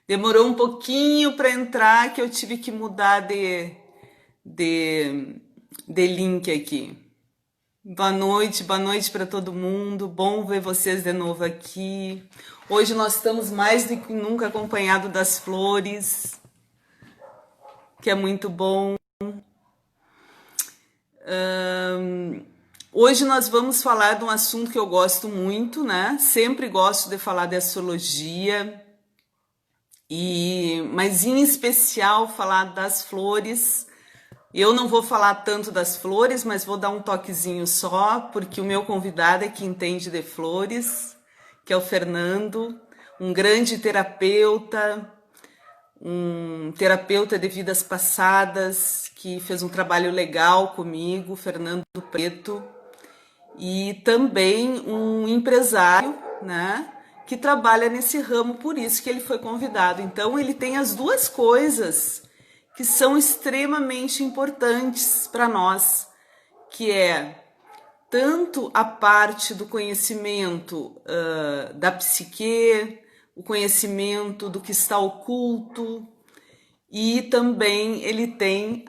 Demorou um pouquinho para entrar que eu tive que mudar de, de link aqui. Boa noite para todo mundo. Bom ver vocês de novo aqui. Hoje nós estamos mais do que nunca acompanhados das flores, que é muito bom. Hoje nós vamos falar de um assunto que eu gosto muito, né? Sempre gosto de falar de astrologia, mas em especial falar das flores. Eu não vou falar tanto das flores, mas vou dar um toquezinho só, porque o meu convidado é que entende de flores, que é o Fernando, um grande terapeuta, um terapeuta de vidas passadas, que fez um trabalho legal comigo, Fernando Preto, e também um empresário, né, que trabalha nesse ramo, por isso que ele foi convidado. Então ele tem as duas coisas que são extremamente importantes para nós, que é tanto a parte do conhecimento da psique, o conhecimento do que está oculto, e também ele tem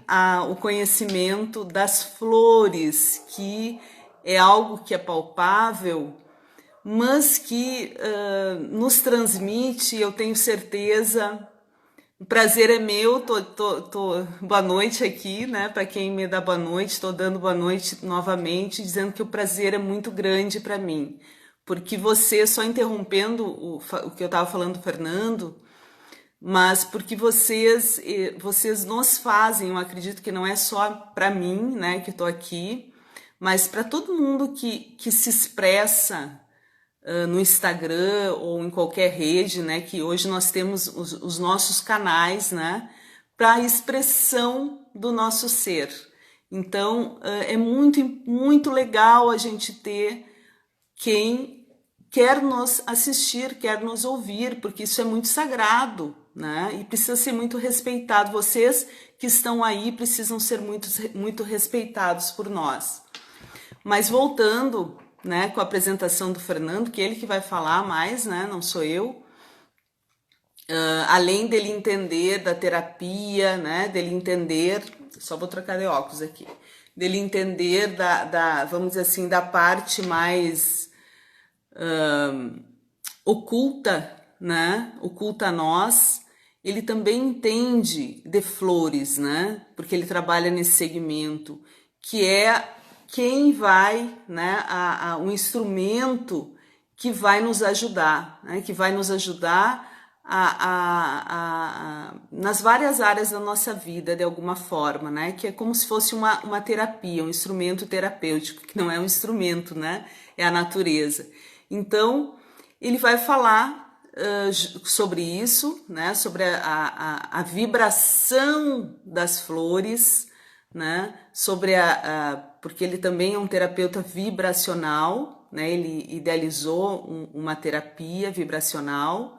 o conhecimento das flores, que é algo que é palpável, mas que nos transmite, eu tenho certeza. O prazer é meu, boa noite aqui, né? Para quem me dá boa noite, estou dando boa noite novamente, dizendo que o prazer é muito grande para mim, porque você, só interrompendo o que eu estava falando do Fernando, mas porque vocês nos fazem, eu acredito que não é só para mim, né, que estou aqui, mas para todo mundo que se expressa no Instagram ou em qualquer rede, né, que hoje nós temos os nossos canais, né, para a expressão do nosso ser. Então, é muito legal a gente ter quem quer nos assistir, quer nos ouvir, porque isso é muito sagrado, né, e precisa ser muito respeitado. Vocês que estão aí precisam ser muito respeitados por nós. Mas voltando, né, com a apresentação do Fernando, que é ele que vai falar mais, né, não sou eu. Além dele entender da terapia, né, dele entender, só vou trocar de óculos aqui, dele entender vamos dizer assim, da parte mais oculta, né, oculta a nós. Ele também entende de flores, né, porque ele trabalha nesse segmento, que é quem vai, né, um instrumento que vai nos ajudar, né, que vai nos ajudar nas várias áreas da nossa vida, de alguma forma, né, que é como se fosse uma terapia, um instrumento terapêutico, que não é um instrumento, né, é a natureza. Então, ele vai falar sobre isso, né, sobre a vibração das flores, né, sobre porque ele também é um terapeuta vibracional, né, ele idealizou uma terapia vibracional,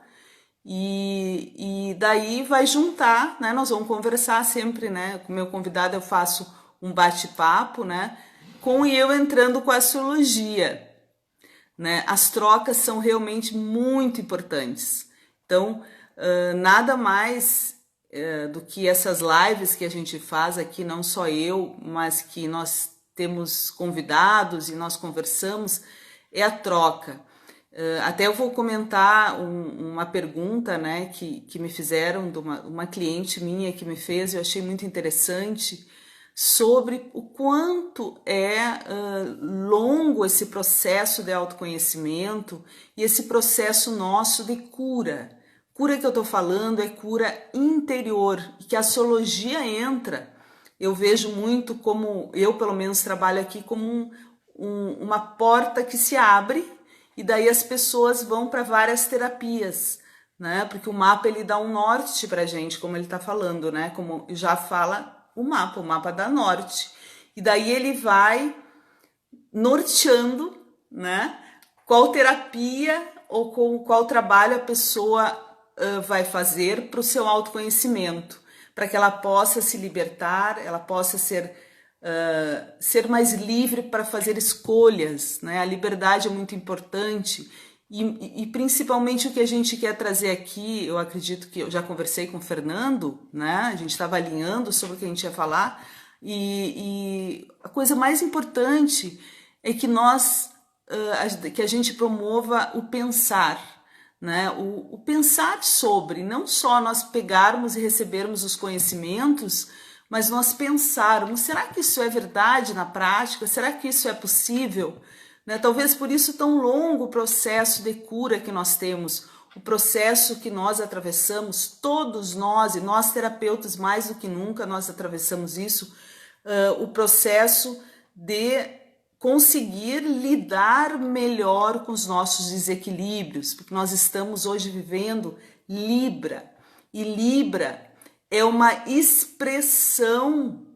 e daí vai juntar, né, nós vamos conversar sempre, né, com o meu convidado eu faço um bate-papo, né, com eu entrando com a astrologia, né, as trocas são realmente muito importantes. Então, nada mais do que essas lives que a gente faz aqui, não só eu, mas que nós temos convidados e nós conversamos, é a troca. Até eu vou comentar uma pergunta, né, que me fizeram de uma cliente minha que me fez, eu achei muito interessante, sobre o quanto é longo esse processo de autoconhecimento e esse processo nosso de cura. Cura que eu estou falando é cura interior, e que a astrologia entra. Eu vejo muito como, eu pelo menos trabalho aqui como uma porta que se abre e daí as pessoas vão para várias terapias, né? Porque o mapa ele dá um norte para a gente, como ele está falando, né? Como já fala o mapa dá norte. E daí ele vai norteando, né? Qual terapia ou com qual trabalho a pessoa vai fazer para o seu autoconhecimento, para que ela possa se libertar, ela possa ser mais livre para fazer escolhas, né? A liberdade é muito importante E principalmente o que a gente quer trazer aqui, eu acredito que eu já conversei com o Fernando, né? A gente estava alinhando sobre o que a gente ia falar, e a coisa mais importante é que que a gente promova o pensar, né? O pensar sobre, não só nós pegarmos e recebermos os conhecimentos, mas nós pensarmos, será que isso é verdade na prática? Será que isso é possível? Né? Talvez por isso tão longo o processo de cura que nós temos, o processo que nós atravessamos, todos nós, e nós terapeutas mais do que nunca, nós atravessamos isso, o processo de conseguir lidar melhor com os nossos desequilíbrios, porque nós estamos hoje vivendo Libra, e Libra é uma expressão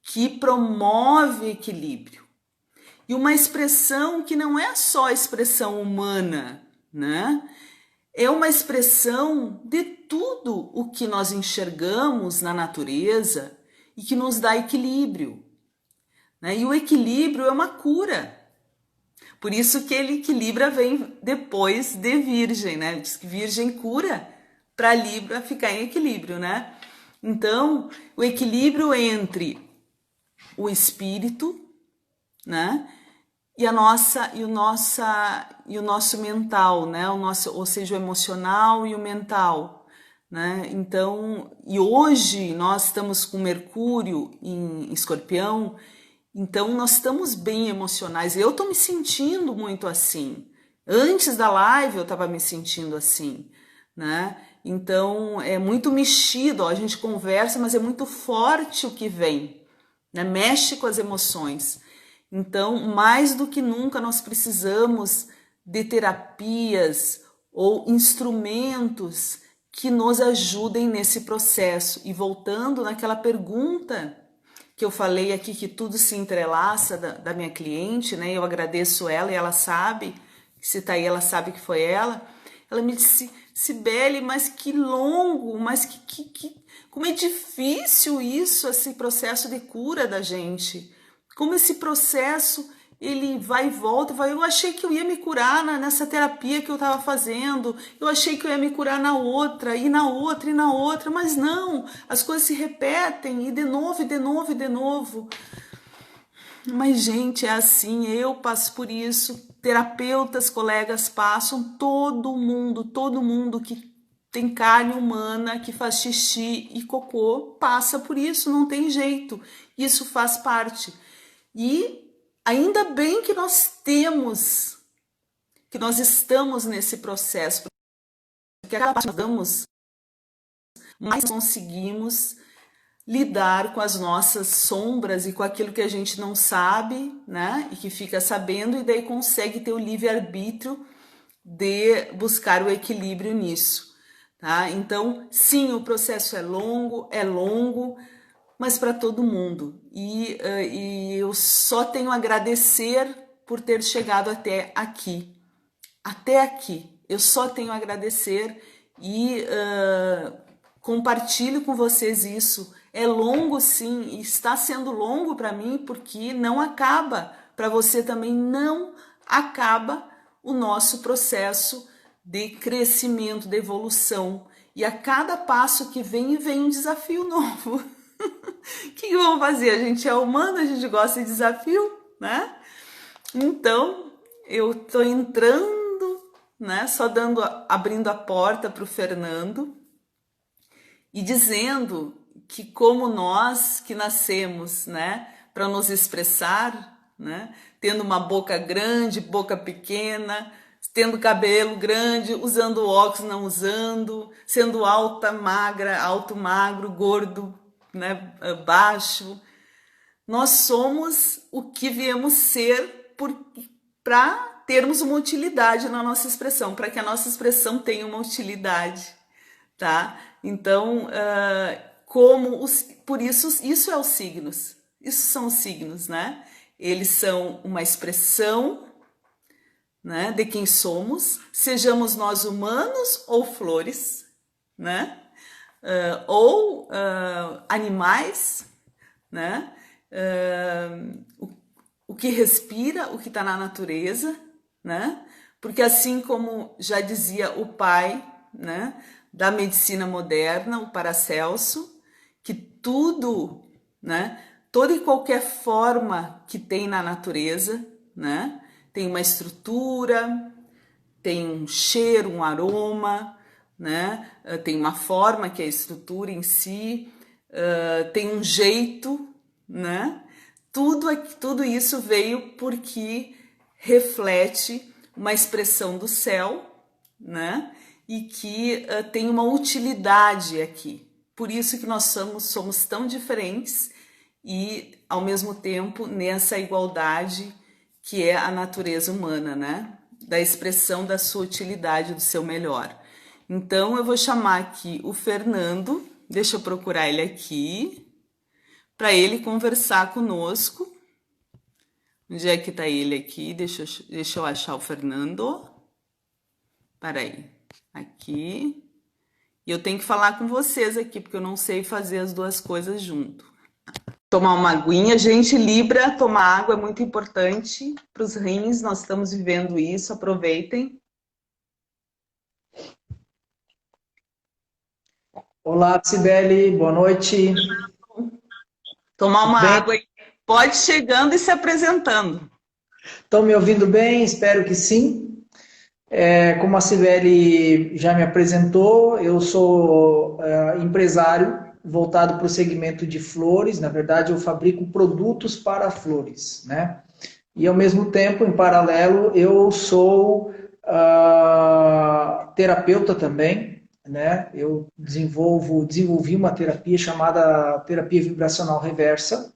que promove equilíbrio. E uma expressão que não é só expressão humana, né? É uma expressão de tudo o que nós enxergamos na natureza e que nos dá equilíbrio, né? E o equilíbrio é uma cura. Por isso que ele equilibra vem depois de Virgem, né? Diz que Virgem cura para Libra ficar em equilíbrio, né? Então, o equilíbrio entre o espírito, né? E o nosso mental, né? Ou seja, o emocional e o mental, né? Então, e hoje nós estamos com Mercúrio em Escorpião, então nós estamos bem emocionais. Eu tô me sentindo muito assim. Antes da live eu estava me sentindo assim, né? Então é muito mexido, ó, a gente conversa, mas é muito forte o que vem, né? Mexe com as emoções. Então, mais do que nunca, nós precisamos de terapias ou instrumentos que nos ajudem nesse processo. E voltando naquela pergunta que eu falei aqui, que tudo se entrelaça da minha cliente, né? Eu agradeço ela e ela sabe, se tá aí, ela sabe que foi ela. Ela me disse, Cibele, mas que longo, mas como é difícil isso, esse processo de cura da gente. Como esse processo, ele vai e volta, eu achei que eu ia me curar nessa terapia que eu estava fazendo, eu achei que eu ia me curar na outra, e na outra, e na outra, mas não, as coisas se repetem, e de novo, e de novo, e de novo. Mas, gente, é assim, eu passo por isso, terapeutas, colegas passam, todo mundo que tem carne humana, que faz xixi e cocô, passa por isso, não tem jeito, isso faz parte. E ainda bem que nós estamos nesse processo, porque a cada passo que damos, mais conseguimos lidar com as nossas sombras e com aquilo que a gente não sabe, né? E que fica sabendo, e daí consegue ter o livre-arbítrio de buscar o equilíbrio nisso, tá? Então, sim, o processo é longo, mas para todo mundo. E eu só tenho a agradecer por ter chegado até aqui. Até aqui. Eu só tenho a agradecer e compartilho com vocês isso. É longo, sim, e está sendo longo para mim, porque não acaba. Para você também não acaba o nosso processo de crescimento, de evolução. E a cada passo que vem um desafio novo. O que vamos fazer? A gente é humano, a gente gosta de desafio, né? Então, eu tô entrando, né? Só abrindo a porta para o Fernando e dizendo que como nós que nascemos, né? Para nos expressar, né? Tendo uma boca grande, boca pequena, tendo cabelo grande, usando óculos, não usando, sendo alta, magra, alto, magro, gordo, né, baixo. Nós somos o que viemos ser para termos uma utilidade na nossa expressão, para que a nossa expressão tenha uma utilidade, tá? Então, por isso é os signos. Isso são os signos, né? Eles são uma expressão, né, de quem somos, sejamos nós humanos ou flores, né? Ou animais, né? O que respira, o que está na natureza, né? Porque assim como já dizia o pai, né, da medicina moderna, o Paracelso, que tudo, né, toda e qualquer forma que tem na natureza, né, tem uma estrutura, tem um cheiro, um aroma, né, tem uma forma que é a estrutura em si, tem um jeito, né, tudo isso veio porque reflete uma expressão do céu, né? E que tem uma utilidade aqui. Por isso que nós somos tão diferentes e, ao mesmo tempo, nessa igualdade que é a natureza humana, né? Da expressão da sua utilidade, do seu melhor. Então, eu vou chamar aqui o Fernando, deixa eu procurar ele aqui, para ele conversar conosco. Onde é que está ele aqui? Deixa eu achar o Fernando. Peraí. Aqui. E eu tenho que falar com vocês aqui, porque eu não sei fazer as duas coisas junto. Tomar uma aguinha. Gente, Libra, tomar água é muito importante para os rins. Nós estamos vivendo isso. Aproveitem. Olá, Cibele, boa noite. Tomar Tudo uma bem? água. Pode chegando e se apresentando. Estão me ouvindo bem? Espero que sim. Como a Cibele já me apresentou, eu sou empresário voltado para o segmento de flores. Na verdade, eu fabrico produtos para flores, né? E ao mesmo tempo, em paralelo, eu sou terapeuta também, né? Eu desenvolvi uma terapia chamada terapia vibracional reversa,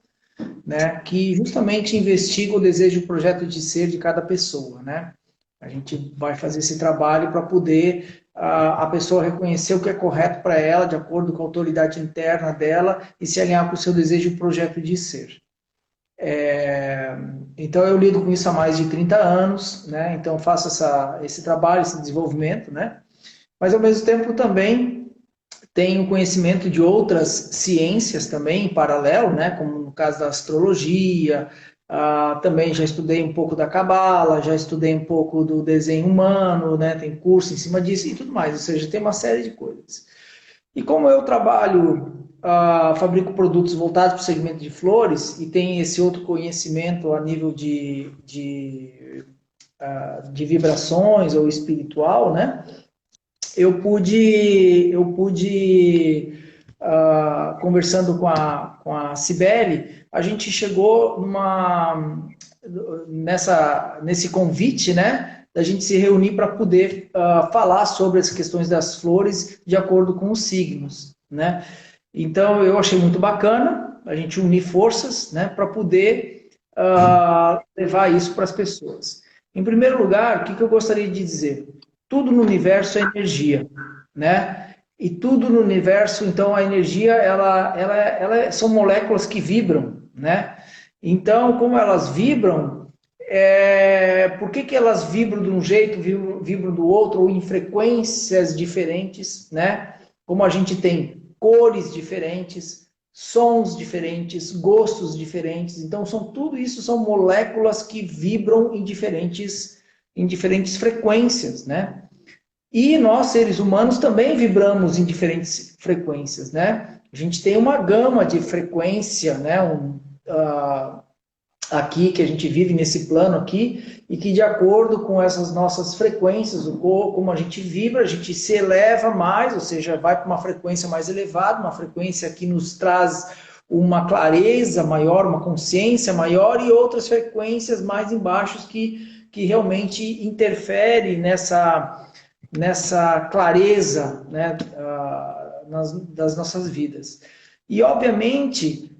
né, que justamente investiga o desejo e o projeto de ser de cada pessoa, né? A gente vai fazer esse trabalho para poder a pessoa reconhecer o que é correto para ela, de acordo com a autoridade interna dela, e se alinhar com o seu desejo e projeto de ser. Então eu lido com isso há mais de 30 anos, né? Então faço esse trabalho, esse desenvolvimento, né? Mas ao mesmo tempo também tenho conhecimento de outras ciências também em paralelo, né? Como no caso da astrologia, também já estudei um pouco da cabala, já estudei um pouco do desenho humano, né? Tem curso em cima disso e tudo mais, ou seja, tem uma série de coisas. E como eu trabalho, fabrico produtos voltados para o segmento de flores e tem esse outro conhecimento a nível de vibrações ou espiritual, né? Eu pude conversando com a Cibele, a gente chegou nesse convite, né, da gente se reunir para poder falar sobre as questões das flores de acordo com os signos, né? Então eu achei muito bacana a gente unir forças, né, para poder levar isso para as pessoas. Em primeiro lugar, o que eu gostaria de dizer? Tudo no universo é energia, né? E tudo no universo, então a energia, são moléculas que vibram, né? Então, como elas vibram, por que elas vibram de um jeito, vibram do outro, ou em frequências diferentes, né? Como a gente tem cores diferentes, sons diferentes, gostos diferentes. Então, tudo isso são moléculas que vibram em diferentes frequências, né? E nós, seres humanos, também vibramos em diferentes frequências, né? A gente tem uma gama de frequência, né? Aqui, que a gente vive nesse plano aqui, e que de acordo com essas nossas frequências, como a gente vibra, a gente se eleva mais, ou seja, vai para uma frequência mais elevada, uma frequência que nos traz uma clareza maior, uma consciência maior, e outras frequências mais embaixo que realmente interferem nessa clareza, né, das nossas vidas. E, obviamente,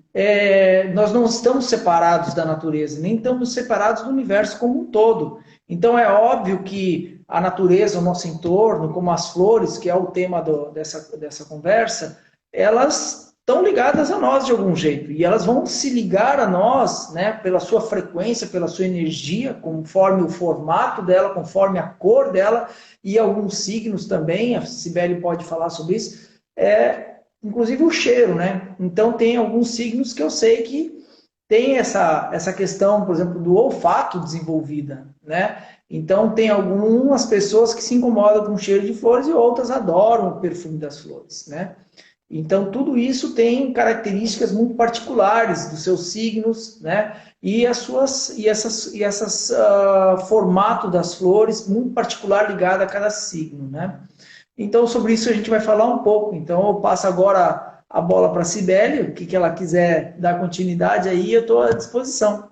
nós não estamos separados da natureza, nem estamos separados do universo como um todo. Então, é óbvio que a natureza, o nosso entorno, como as flores, que é o tema dessa conversa, elas estão ligadas a nós de algum jeito. E elas vão se ligar a nós, né, pela sua frequência, pela sua energia, conforme o formato dela, conforme a cor dela, e alguns signos também, a Cibele pode falar sobre isso, inclusive o cheiro, né? Então tem alguns signos que eu sei que tem essa questão, por exemplo, do olfato desenvolvida, né? Então, tem algumas pessoas que se incomodam com o cheiro de flores e outras adoram o perfume das flores, né? Então, tudo isso tem características muito particulares dos seus signos, né? E essas formato das flores muito particular ligado a cada signo, né? Então, sobre isso a gente vai falar um pouco. Então, eu passo agora a bola para a Cibele, o que ela quiser dar continuidade aí, eu estou à disposição.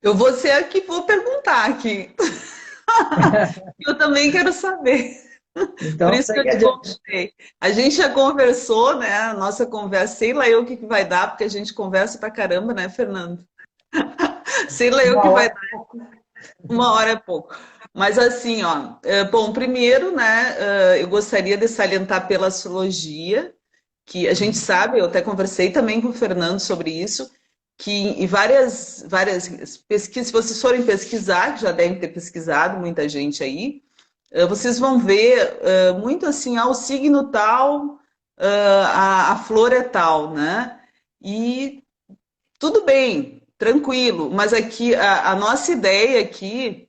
Eu vou ser a que vou perguntar aqui. Eu também quero saber. Por Então, isso que eu segue te adiante. convidei. A gente já conversou, né? A nossa conversa, sei lá eu o que que vai dar, porque a gente conversa pra caramba, né, Fernando? Sei lá eu o Uma que vai hora. dar, 1 hora é pouco. Mas assim, ó, bom, primeiro, né, eu gostaria de salientar pela astrologia, que a gente sabe, eu até conversei também com o Fernando sobre isso, que em várias pesquisas, se vocês forem pesquisar, que já devem ter pesquisado muita gente aí, vocês vão ver muito assim, o signo tal, a flor é tal, né? E tudo bem, tranquilo, mas aqui a nossa ideia aqui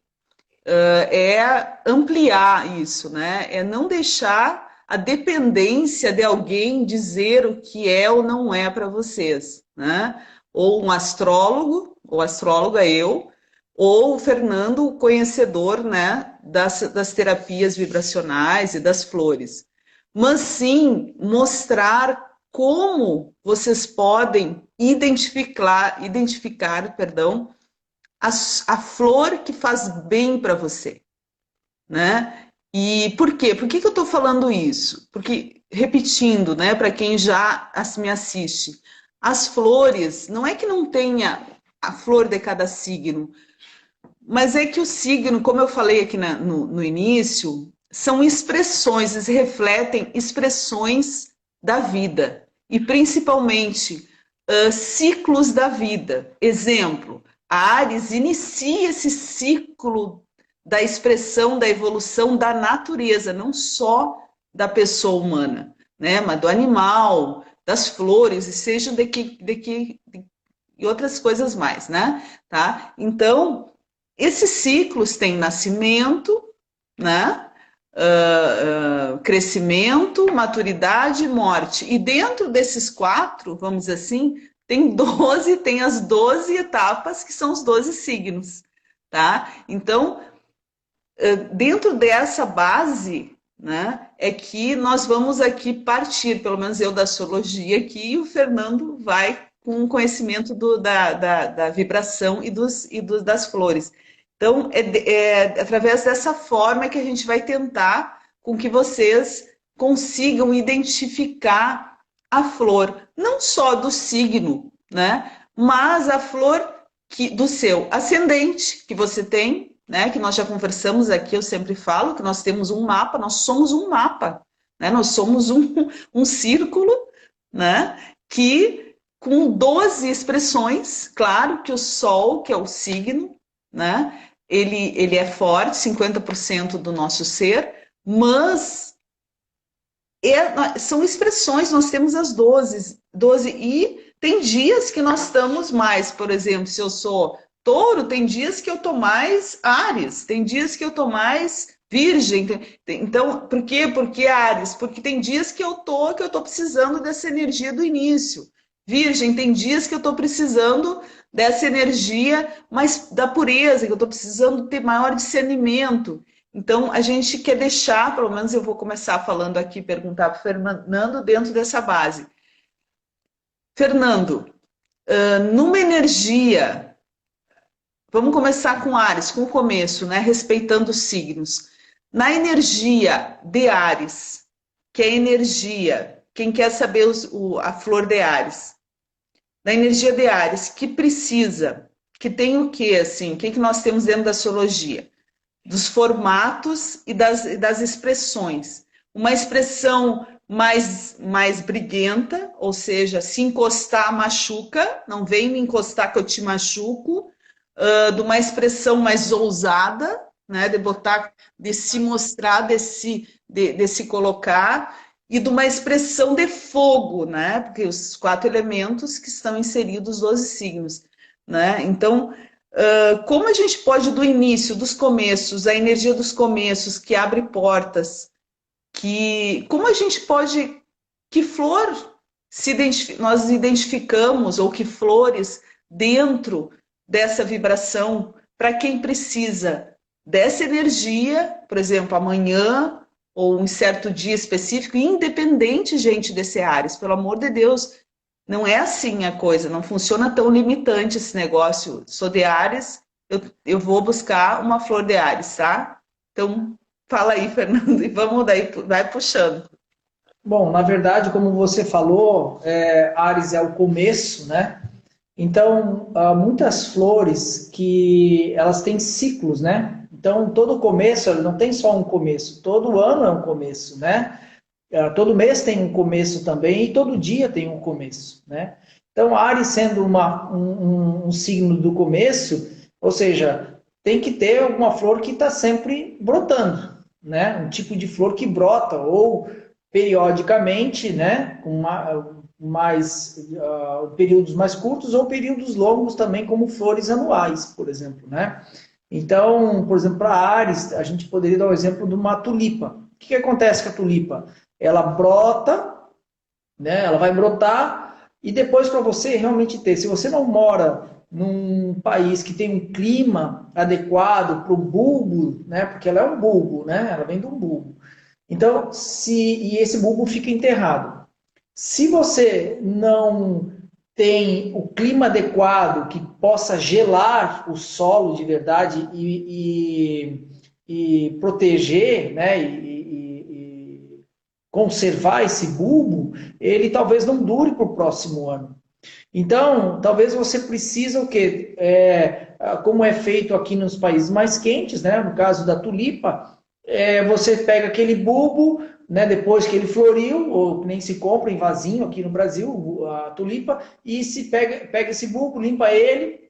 é ampliar isso, né? É não deixar a dependência de alguém dizer o que é ou não é para vocês, né? Ou um astrólogo, ou astróloga eu, ou o Fernando, o conhecedor, né, das terapias vibracionais e das flores. Mas sim mostrar como vocês podem perdão, a flor que faz bem para você, né? E por quê? Por que que eu estou falando isso? Porque, repetindo, né, para quem já me assiste, as flores, não é que não tenha a flor de cada signo, mas é que o signo, como eu falei aqui no início, são expressões, eles refletem expressões da vida, e principalmente ciclos da vida. Exemplo, a Áries inicia esse ciclo da expressão, da evolução da natureza, não só da pessoa humana, né? Mas do animal, das flores, e seja e outras coisas mais, né? Tá? Então, esses ciclos têm nascimento, né? Crescimento, maturidade e morte. E dentro desses quatro, vamos dizer assim, tem as 12 etapas, que são os 12 signos, tá? Então, dentro dessa base, né, é que nós vamos aqui partir, pelo menos eu da astrologia aqui, e o Fernando vai com o conhecimento da vibração das flores. Então, é através dessa forma que a gente vai tentar com que vocês consigam identificar a flor, não só do signo, né, mas a flor do seu ascendente que você tem, né? Que nós já conversamos aqui, eu sempre falo que nós temos um mapa, nós somos um mapa, né? Nós somos um círculo, né? Que com 12 expressões, claro que o Sol, que é o signo, né? Ele é forte, 50% do nosso ser, mas são expressões, nós temos as 12 e tem dias que nós estamos mais, por exemplo, se eu sou touro, tem dias que eu tô mais Áries, tem dias que eu tô mais Virgem. Então, por quê? Porque Áries? Porque tem dias que eu tô precisando dessa energia do início. Virgem, tem dias que eu tô precisando dessa energia mais da pureza, que eu tô precisando ter maior discernimento. Então, a gente quer deixar, pelo menos eu vou começar falando aqui, perguntar para o Fernando dentro dessa base. Fernando, numa energia, vamos começar com Áries, com o começo, né? Respeitando os signos. Na energia de Áries, que é energia, quem quer saber a flor de Áries? Na energia de Áries, que precisa, que tem o quê, assim? O que nós temos dentro da astrologia? Dos formatos e das expressões. Uma expressão mais briguenta, ou seja, se encostar machuca, não vem me encostar que eu te machuco, de uma expressão mais ousada, né, de se mostrar, de se colocar, e de uma expressão de fogo, né, porque os 4 elementos que estão inseridos, 12 signos, né, então Como a gente pode, do início, dos começos, a energia dos começos que abre portas, como a gente pode, que flor nós identificamos, ou que flores dentro dessa vibração, para quem precisa dessa energia, por exemplo, amanhã, ou um certo dia específico, independente, gente, desse Áries, pelo amor de Deus, não é assim a coisa, não funciona tão limitante esse negócio. Sou de Áries, eu vou buscar uma flor de Áries, tá? Então, fala aí, Fernando, e vamos daí, vai puxando. Bom, na verdade, como você falou, Ares é o começo, né? Então, há muitas flores que elas têm ciclos, né? Então, todo começo, ele não tem só um começo, todo ano é um começo, né? Todo mês tem um começo também e todo dia tem um começo, né? Então, Ares sendo um signo do começo, ou seja, tem que ter alguma flor que está sempre brotando, né? Um tipo de flor que brota, ou periodicamente, né? Com períodos mais curtos ou períodos longos também, como flores anuais, por exemplo, né? Então, por exemplo, para Ares, a gente poderia dar o exemplo de uma tulipa. O que acontece com a tulipa? Ela brota, né? Ela vai brotar e depois para você realmente ter, se você não mora num país que tem um clima adequado para o bulbo, né? Porque ela é um bulbo, né? Ela vem de um bulbo. Então, e esse bulbo fica enterrado. Se você não tem o clima adequado que possa gelar o solo de verdade e proteger, né, e conservar esse bulbo, ele talvez não dure para o próximo ano. Então, talvez você precisa o quê? Como é feito aqui nos países mais quentes, né, no caso da tulipa, você pega aquele bulbo, né, depois que ele floriu, ou nem se compra em vasinho aqui no Brasil, a tulipa, e se pega esse bulbo, limpa ele,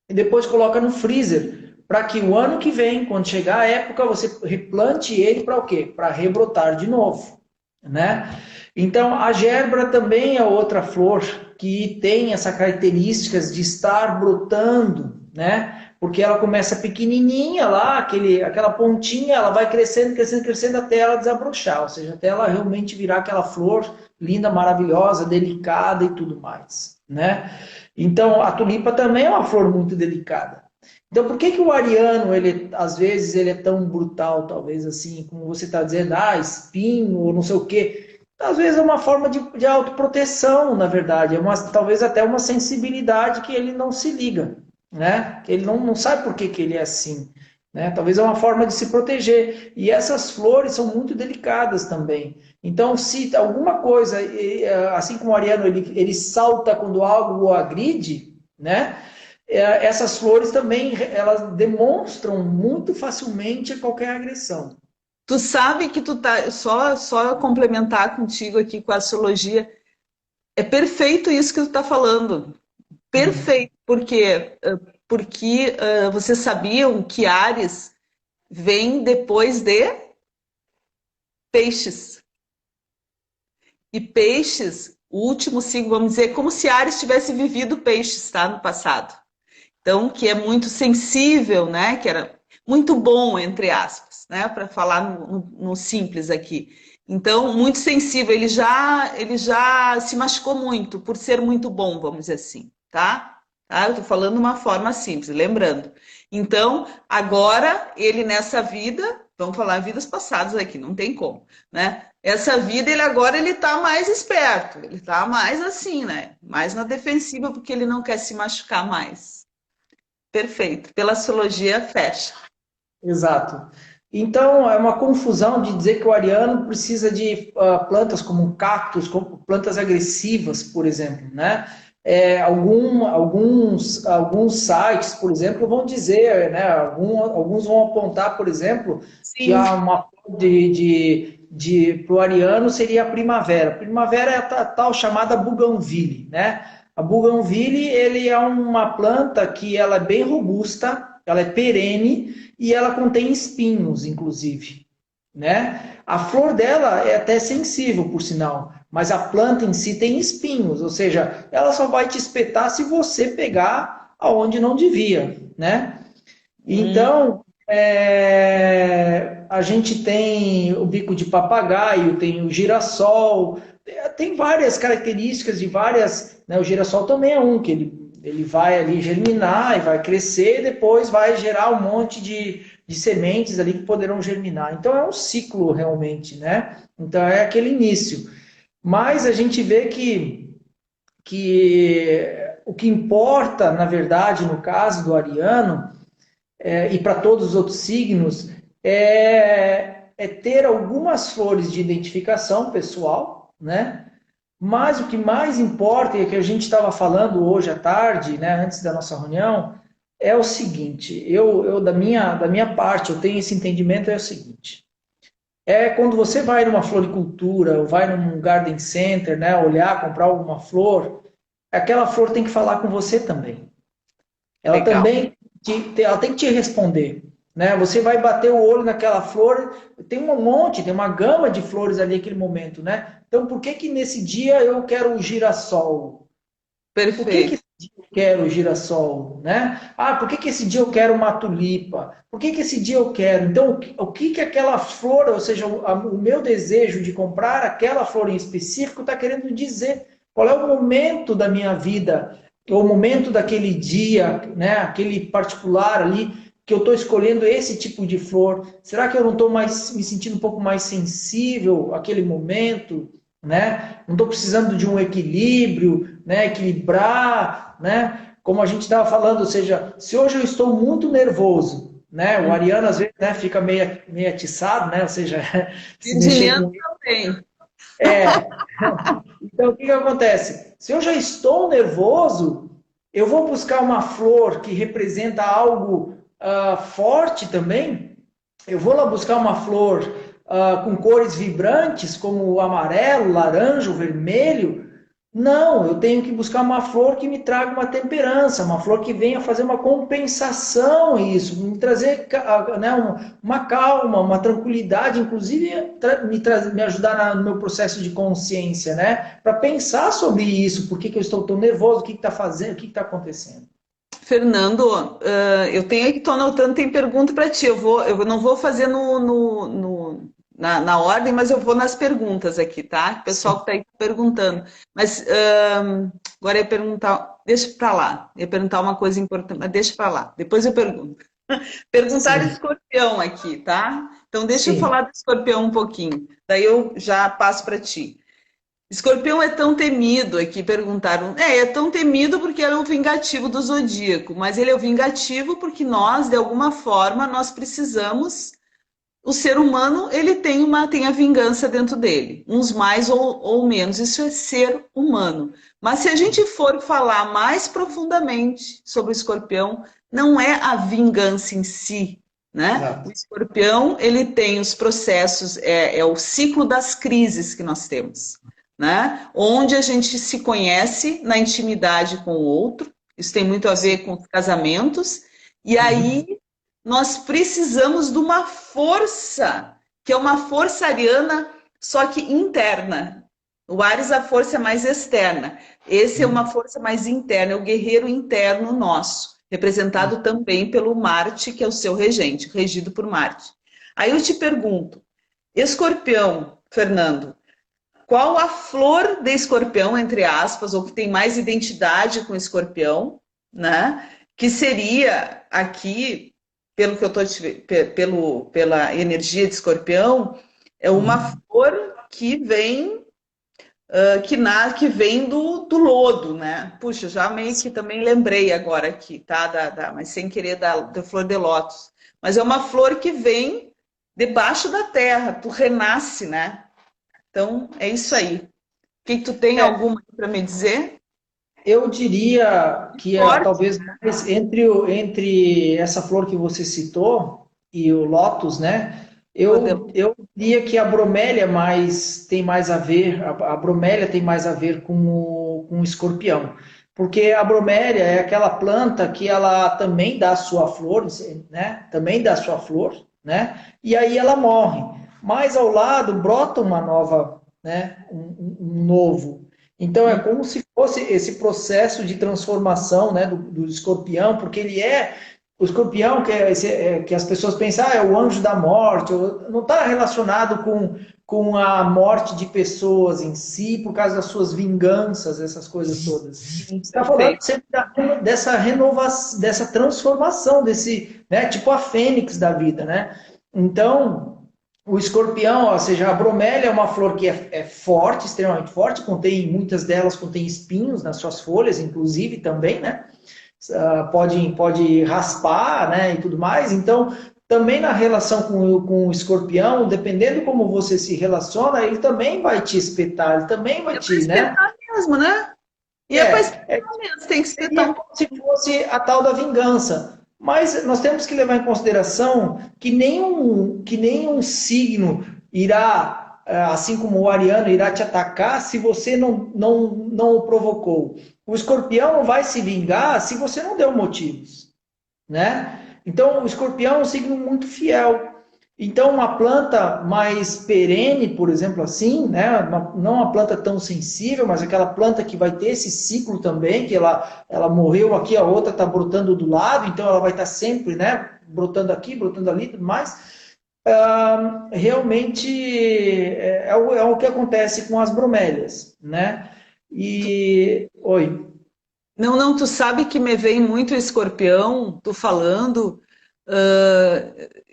e depois coloca no freezer, para que o ano que vem, quando chegar a época, você replante ele para o quê? Para rebrotar de novo, né? Então, a gerbera também é outra flor que tem essa características de estar brotando, né? Porque ela começa pequenininha lá, aquela pontinha, ela vai crescendo, crescendo, crescendo até ela desabrochar, ou seja, até ela realmente virar aquela flor linda, maravilhosa, delicada e tudo mais, né? Então, a tulipa também é uma flor muito delicada. Então, por que o ariano, às vezes, ele é tão brutal, talvez assim, como você está dizendo, espinho, ou não sei o quê? Às vezes é uma forma de autoproteção, na verdade, talvez até uma sensibilidade que ele não se liga, né? Que ele não sabe por que ele é assim, né? Talvez é uma forma de se proteger. E essas flores são muito delicadas também. Então, se alguma coisa, assim como o ariano, ele salta quando algo o agride, né? Essas flores também, elas demonstram muito facilmente qualquer agressão. Tu sabe que tu tá, só complementar contigo aqui com a astrologia, é perfeito isso que tu tá falando. Uhum. Perfeito, porque vocês sabiam que Áries vem depois de Peixes. E Peixes, o último signo, vamos dizer, como se Áries tivesse vivido Peixes, tá, no passado. Então, que é muito sensível, né? Que era muito bom, entre aspas, né? Para falar no simples aqui. Então, muito sensível. Ele já se machucou muito por ser muito bom, vamos dizer assim, tá? Tá? Eu tô falando de uma forma simples, lembrando. Então, agora, ele nessa vida, vamos falar vidas passadas aqui, não tem como, né? Essa vida, ele tá mais esperto, ele tá mais assim, né? Mais na defensiva, porque ele não quer se machucar mais. Perfeito. Pela astrologia, fecha. Exato. Então, é uma confusão de dizer que o ariano precisa de plantas como cactos, como plantas agressivas, por exemplo, né? Alguns sites, por exemplo, vão dizer, né? Alguns vão apontar, por exemplo, que Sim. há uma para o ariano seria a primavera. Primavera é a tal chamada bougainville, né? A bougainville, ele é uma planta que ela é bem robusta, ela é perene e ela contém espinhos, inclusive, né? A flor dela é até sensível, por sinal, mas a planta em si tem espinhos, ou seja, ela só vai te espetar se você pegar aonde não devia, né? Hum, Então, a gente tem o bico de papagaio, tem o girassol, tem várias características de várias, né? O girassol também é um, que ele vai ali germinar e vai crescer, e depois vai gerar um monte de sementes ali que poderão germinar. Então é um ciclo realmente, né? Então é aquele início. Mas a gente vê que o que importa, na verdade, no caso do ariano, e para todos os outros signos, é ter algumas flores de identificação pessoal, né? Mas o que mais importa, e é que a gente estava falando hoje à tarde, né, antes da nossa reunião, é o seguinte, eu da minha parte, eu tenho esse entendimento, é o seguinte, quando você vai numa floricultura, ou vai num garden center, né, olhar, comprar alguma flor, aquela flor tem que falar com você também. Ela legal. também ela tem que te responder. Né? Você vai bater o olho naquela flor, tem um monte, tem uma gama de flores ali naquele momento. Né? Então, por que que nesse dia eu quero o girassol? Por que que Perfeito. esse dia eu quero o girassol? Né? Ah, por que que esse dia eu quero uma tulipa? Por que que esse dia eu quero? Então, o que aquela flor, ou seja, o meu desejo de comprar aquela flor em específico está querendo dizer? Qual é o momento da minha vida? Ou o momento daquele dia, né? Aquele particular ali, que eu estou escolhendo esse tipo de flor? Será que eu não estou mais me sentindo um pouco mais sensível àquele momento? Né? Não estou precisando de um equilíbrio, né? Equilibrar, né? Como a gente estava falando, ou seja, se hoje eu estou muito nervoso, né? O Hum. ariano às vezes, né, fica meio atiçado, né? Ou seja, se mexer Virginiano com ele. também. Então, o que que acontece? Se eu já estou nervoso, eu vou buscar uma flor que representa algo forte também. Eu vou lá buscar uma flor com cores vibrantes, como o amarelo, laranja, o vermelho. Não, eu tenho que buscar uma flor que me traga uma temperança, uma flor que venha fazer uma compensação a isso, me trazer né, uma calma, uma tranquilidade, inclusive me ajudar no meu processo de consciência, né? Para pensar sobre isso, por que que eu estou tão nervoso, o que está fazendo, o que está acontecendo. Fernando, eu tenho aqui, estou anotando, tem pergunta para ti. Eu não vou fazer na ordem, mas eu vou nas perguntas aqui, tá? O pessoal que está aí perguntando. Mas agora eu ia perguntar, deixa para lá. Eu ia perguntar uma coisa importante, mas deixa para lá. Depois eu pergunto. Perguntaram Sim, escorpião aqui, tá? Então deixa eu sim. falar do escorpião um pouquinho. Daí eu já passo para ti. Escorpião é tão temido, aqui perguntaram. É tão temido porque ele é o vingativo do zodíaco, mas ele é o vingativo porque nós, de alguma forma, nós precisamos. O ser humano, ele tem a vingança dentro dele, uns mais ou menos. Isso é ser humano. Mas se a gente for falar mais profundamente sobre o escorpião, não é a vingança em si, né? O Exato. escorpião, ele tem os processos, é o ciclo das crises que nós temos, né? Onde a gente se conhece na intimidade com o outro, isso tem muito a ver com os casamentos, e Uhum. aí nós precisamos de uma força, que é uma força ariana, só que interna. O Ares, a força é mais externa. Esse é uma força mais interna, é o guerreiro interno nosso, representado também pelo Marte, que é o seu regente, regido por Marte. Aí eu te pergunto, Escorpião, Fernando, qual a flor de escorpião, entre aspas, ou que tem mais identidade com escorpião, né? Que seria aqui, pelo que eu tô pela energia de escorpião, é uma Uhum. flor que vem que vem do lodo, né? Puxa, já meio que também lembrei agora aqui, tá? Mas sem querer da flor de lótus. Mas é uma flor que vem debaixo da terra, tu renasce, né? Então, é isso aí. Que tu tem alguma para me dizer? Eu diria que Forte. talvez mais entre essa flor que você citou e o lótus, né? Eu diria que a bromélia tem mais a ver, a bromélia tem mais a ver com o escorpião. Porque a bromélia é aquela planta que ela também dá sua flor, né? Também dá sua flor, né? E aí ela morre. Mas ao lado brota uma nova, né? Um novo. Então é como se fosse esse processo de transformação, né, do escorpião, porque ele é o escorpião que as pessoas pensam, é o anjo da morte, não está relacionado com a morte de pessoas em si, por causa das suas vinganças, essas coisas todas. Está falando Perfeito. sempre dessa renovação, dessa transformação, desse, né, tipo a fênix da vida, né? Então, o escorpião, ou seja, a bromélia é uma flor que é forte, extremamente forte, muitas delas contêm espinhos nas suas folhas, inclusive também, né? Pode raspar, né, e tudo mais. Então, também na relação com o escorpião, dependendo como você se relaciona, ele também vai te espetar, ele também vai É para te, né? espetar mesmo, né? E é para espetar mesmo, tem que espetar Seria um como se fosse a tal da vingança. Mas nós temos que levar em consideração que nenhum signo irá, assim como o ariano, irá te atacar se você não o provocou. O escorpião não vai se vingar se você não deu motivos, né? Então, o escorpião é um signo muito fiel. Então, uma planta mais perene, por exemplo, assim, né? Não uma planta tão sensível, mas aquela planta que vai ter esse ciclo também, que ela morreu aqui, a outra está brotando do lado, então ela vai estar sempre, né? Brotando aqui, brotando ali, tudo mais. Realmente é o que acontece com as bromélias, né? E, oi. Não, não, tu sabe que me vem muito escorpião, tu falando.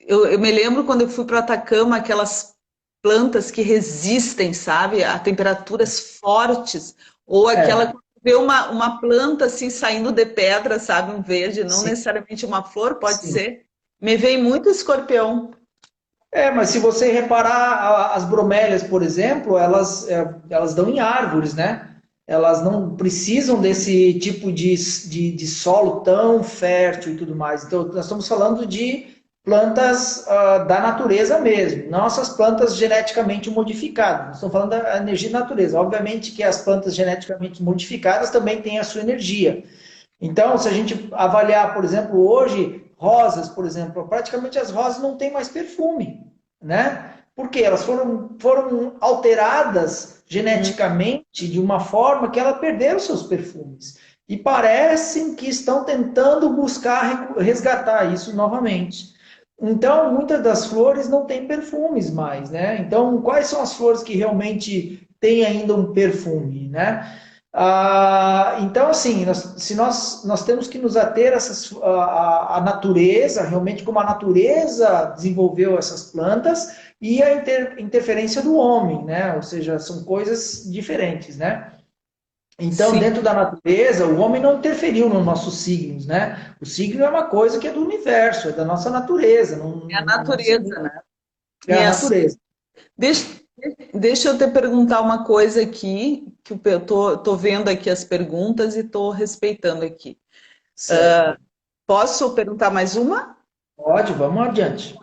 Eu me lembro quando eu fui para Atacama, aquelas plantas que resistem, sabe, a temperaturas fortes, ou aquela É, quando vê uma planta assim saindo de pedra, sabe, um verde, não sim, necessariamente uma flor, pode sim. ser. Me vem muito escorpião. Mas se você reparar, as bromélias, por exemplo, elas dão em árvores, né? Elas não precisam desse tipo de solo tão fértil e tudo mais. Então, nós estamos falando de plantas da natureza mesmo, não essas plantas geneticamente modificadas. Nós estamos falando da energia da natureza. Obviamente que as plantas geneticamente modificadas também têm a sua energia. Então, se a gente avaliar, por exemplo, hoje, rosas, por exemplo, praticamente as rosas não têm mais perfume, né? Porque elas foram alteradas geneticamente de uma forma que ela perderam seus perfumes. E parecem que estão tentando buscar resgatar isso novamente. Então, muitas das flores não têm perfumes mais, né? Então, quais são as flores que realmente têm ainda um perfume, né? Então, assim, nós temos que nos ater a natureza, realmente como a natureza desenvolveu essas plantas e a interferência do homem, né? Ou seja, são coisas diferentes, né? Então, Sim, dentro da natureza, o homem não interferiu nos nossos signos, né? O signo é uma coisa que é do universo, é da nossa natureza, é a natureza, né? é E a é assim, natureza. deixa, deixa eu te perguntar uma coisa aqui, que eu tô vendo aqui as perguntas e tô respeitando aqui. Certo. Posso perguntar mais uma? Pode, vamos adiante.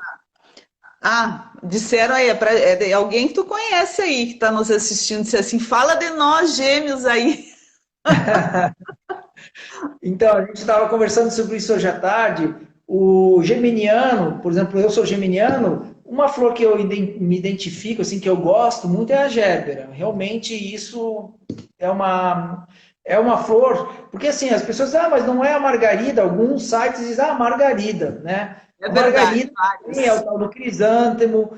Ah, disseram aí, é de alguém que tu conhece aí, que está nos assistindo, disse assim, fala de nós gêmeos aí. Então, a gente estava conversando sobre isso hoje à tarde. O geminiano, por exemplo, eu sou geminiano, uma flor que eu me identifico, assim, que eu gosto muito é a gérbera. Realmente isso é uma flor, porque assim, as pessoas dizem, mas não é a margarida, alguns sites dizem, margarida, né? É A verdade, margarida também é o vários. tal do crisântemo,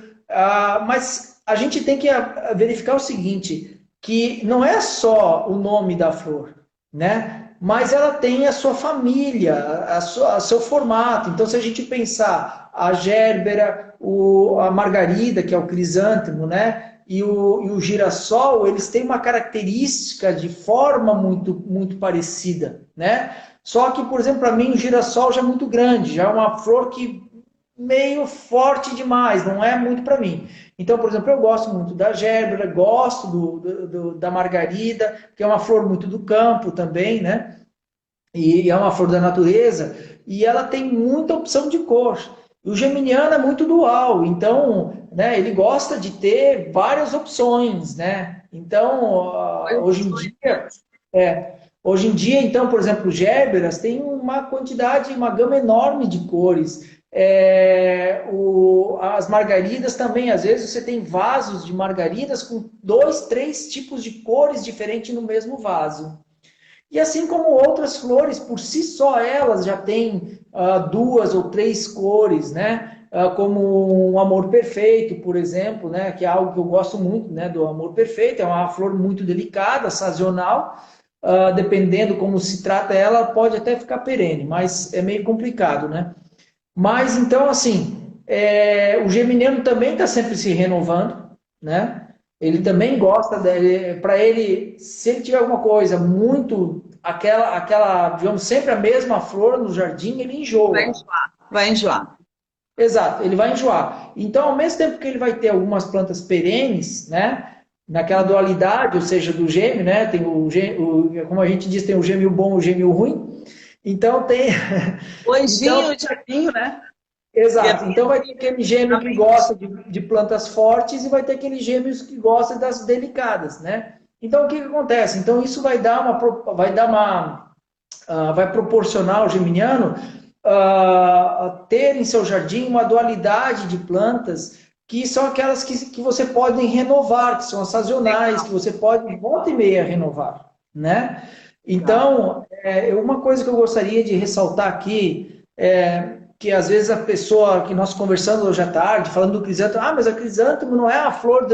mas a gente tem que verificar o seguinte, que não é só o nome da flor, né? Mas ela tem a sua família, seu formato. Então, se a gente pensar a gérbera, a margarida, que é o crisântemo, né? E o girassol, eles têm uma característica de forma muito parecida, né? Só que, por exemplo, para mim, o girassol já é muito grande, já é uma flor que meio forte demais, não é muito para mim. Então, por exemplo, eu gosto muito da gérbera, gosto da margarida, que é uma flor muito do campo também, né? E é uma flor da natureza, e ela tem muita opção de cor. O geminiano é muito dual, então, né, ele gosta de ter várias opções, né? Então, hoje em dia, então, por exemplo, gérberas tem uma quantidade, uma gama enorme de cores. As margaridas também, às vezes você tem vasos de margaridas com 2, 3 tipos de cores diferentes no mesmo vaso. E assim como outras flores, por si só elas já têm 2 ou 3 cores, né? Como um amor perfeito, por exemplo, né? Que é algo que eu gosto muito, né? Do amor perfeito, é uma flor muito delicada, sazonal, dependendo como se trata ela, pode até ficar perene, mas é meio complicado, né? Mas então, assim, o geminiano também está sempre se renovando, né? Ele também gosta, para ele, se ele tiver alguma coisa muito, digamos, sempre a mesma flor no jardim, ele Vai enjoa. enjoar. Vai enjoar. Exato, ele vai enjoar. Então, ao mesmo tempo que ele vai ter algumas plantas perenes, né? Naquela dualidade, ou seja, do gêmeo, né? Tem como a gente diz, tem o gêmeo bom e o gêmeo ruim. Então tem. O Então, anjinho e o diabinho, né? Que é exato. Então vai ter aquele gêmeo que gosta de plantas fortes e vai ter aqueles gêmeos que gostam das delicadas, né? Então o que acontece? Então isso vai proporcionar ao geminiano ter em seu jardim uma dualidade de plantas que são aquelas que você pode renovar, que são as sazonais, que você pode volta e meia renovar, né? Então, uma coisa que eu gostaria de ressaltar aqui é que às vezes a pessoa que nós conversamos hoje à tarde, falando do crisântemo, mas a crisântemo não é a flor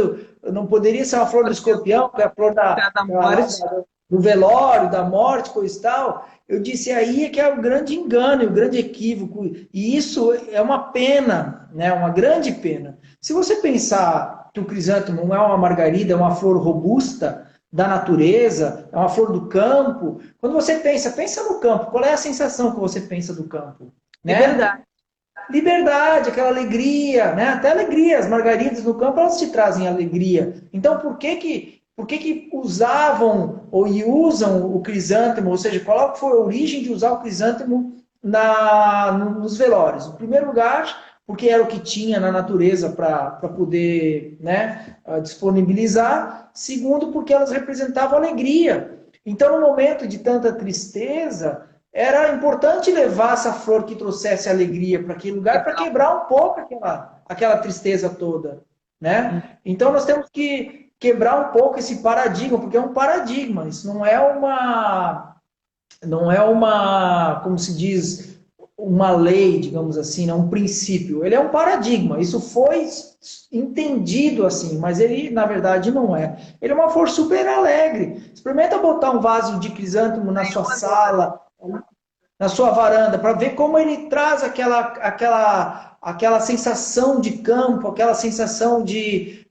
não poderia ser uma flor do escorpião, que é a flor da morte. do velório, da morte, coisa e tal. Eu disse aí é que é o grande engano, o grande equívoco, e isso é uma pena, né? Uma grande pena. Se você pensar que o crisântemo não é uma margarida, é uma flor robusta da natureza, é uma flor do campo, quando você pensa no campo, qual é a sensação que você pensa do campo? É Né? verdade. Liberdade, aquela alegria, né? Até alegria, as margaridas no campo elas te trazem alegria. Então por que que usavam ou usam o crisântemo, ou seja, qual foi a origem de usar o crisântemo nos velórios? Em primeiro lugar, porque era o que tinha na natureza para poder, né, disponibilizar. Segundo, porque elas representavam alegria. Então, no momento de tanta tristeza, era importante levar essa flor que trouxesse alegria para aquele lugar, para quebrar um pouco aquela tristeza toda, né? Então nós temos que quebrar um pouco esse paradigma, porque é um paradigma, isso não é uma, como se diz, uma lei, digamos assim, não um princípio. Ele é um paradigma. Isso foi entendido assim, mas ele, na verdade, não é. Ele é uma flor super alegre. Experimenta botar um vaso de crisântemo na sua sala, na sua varanda, para ver como ele traz aquela sensação de campo, aquela sensação de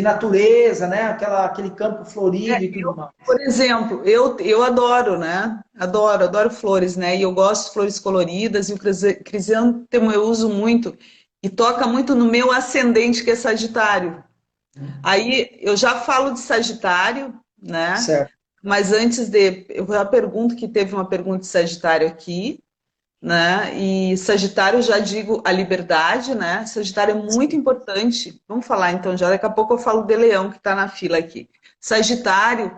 natureza, né? Aquele campo florido e tudo mais. Por exemplo, eu adoro, né? Adoro flores, né? E eu gosto de flores coloridas, e o crisântemo eu uso muito, e toca muito no meu ascendente, que é Sagitário. Aí eu já falo de Sagitário, né? Certo. Mas antes eu já pergunto, que teve uma pergunta de Sagitário aqui, né? E Sagitário, já digo, a liberdade, né? Sagitário é muito importante. Vamos falar então, já daqui a pouco eu falo de Leão, que está na fila aqui. Sagitário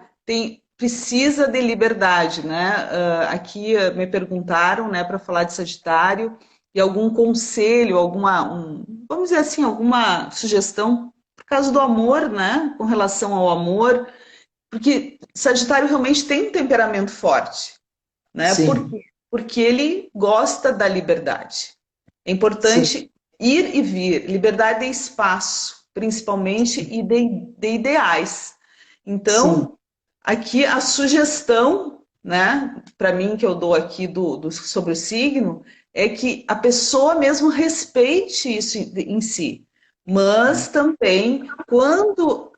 precisa de liberdade, né? Aqui me perguntaram, né, para falar de Sagitário, e algum conselho, vamos dizer assim, alguma sugestão por causa do amor, né? Com relação ao amor, porque Sagitário realmente tem um temperamento forte, né? Por Sim, quê? Porque ele gosta da liberdade. É sim, importante ir e vir, liberdade de espaço, principalmente, e de ideais. sim. Então, aqui a sugestão, né, para mim, que eu dou aqui sobre o signo, é que a pessoa mesmo respeite isso em si. Mas também,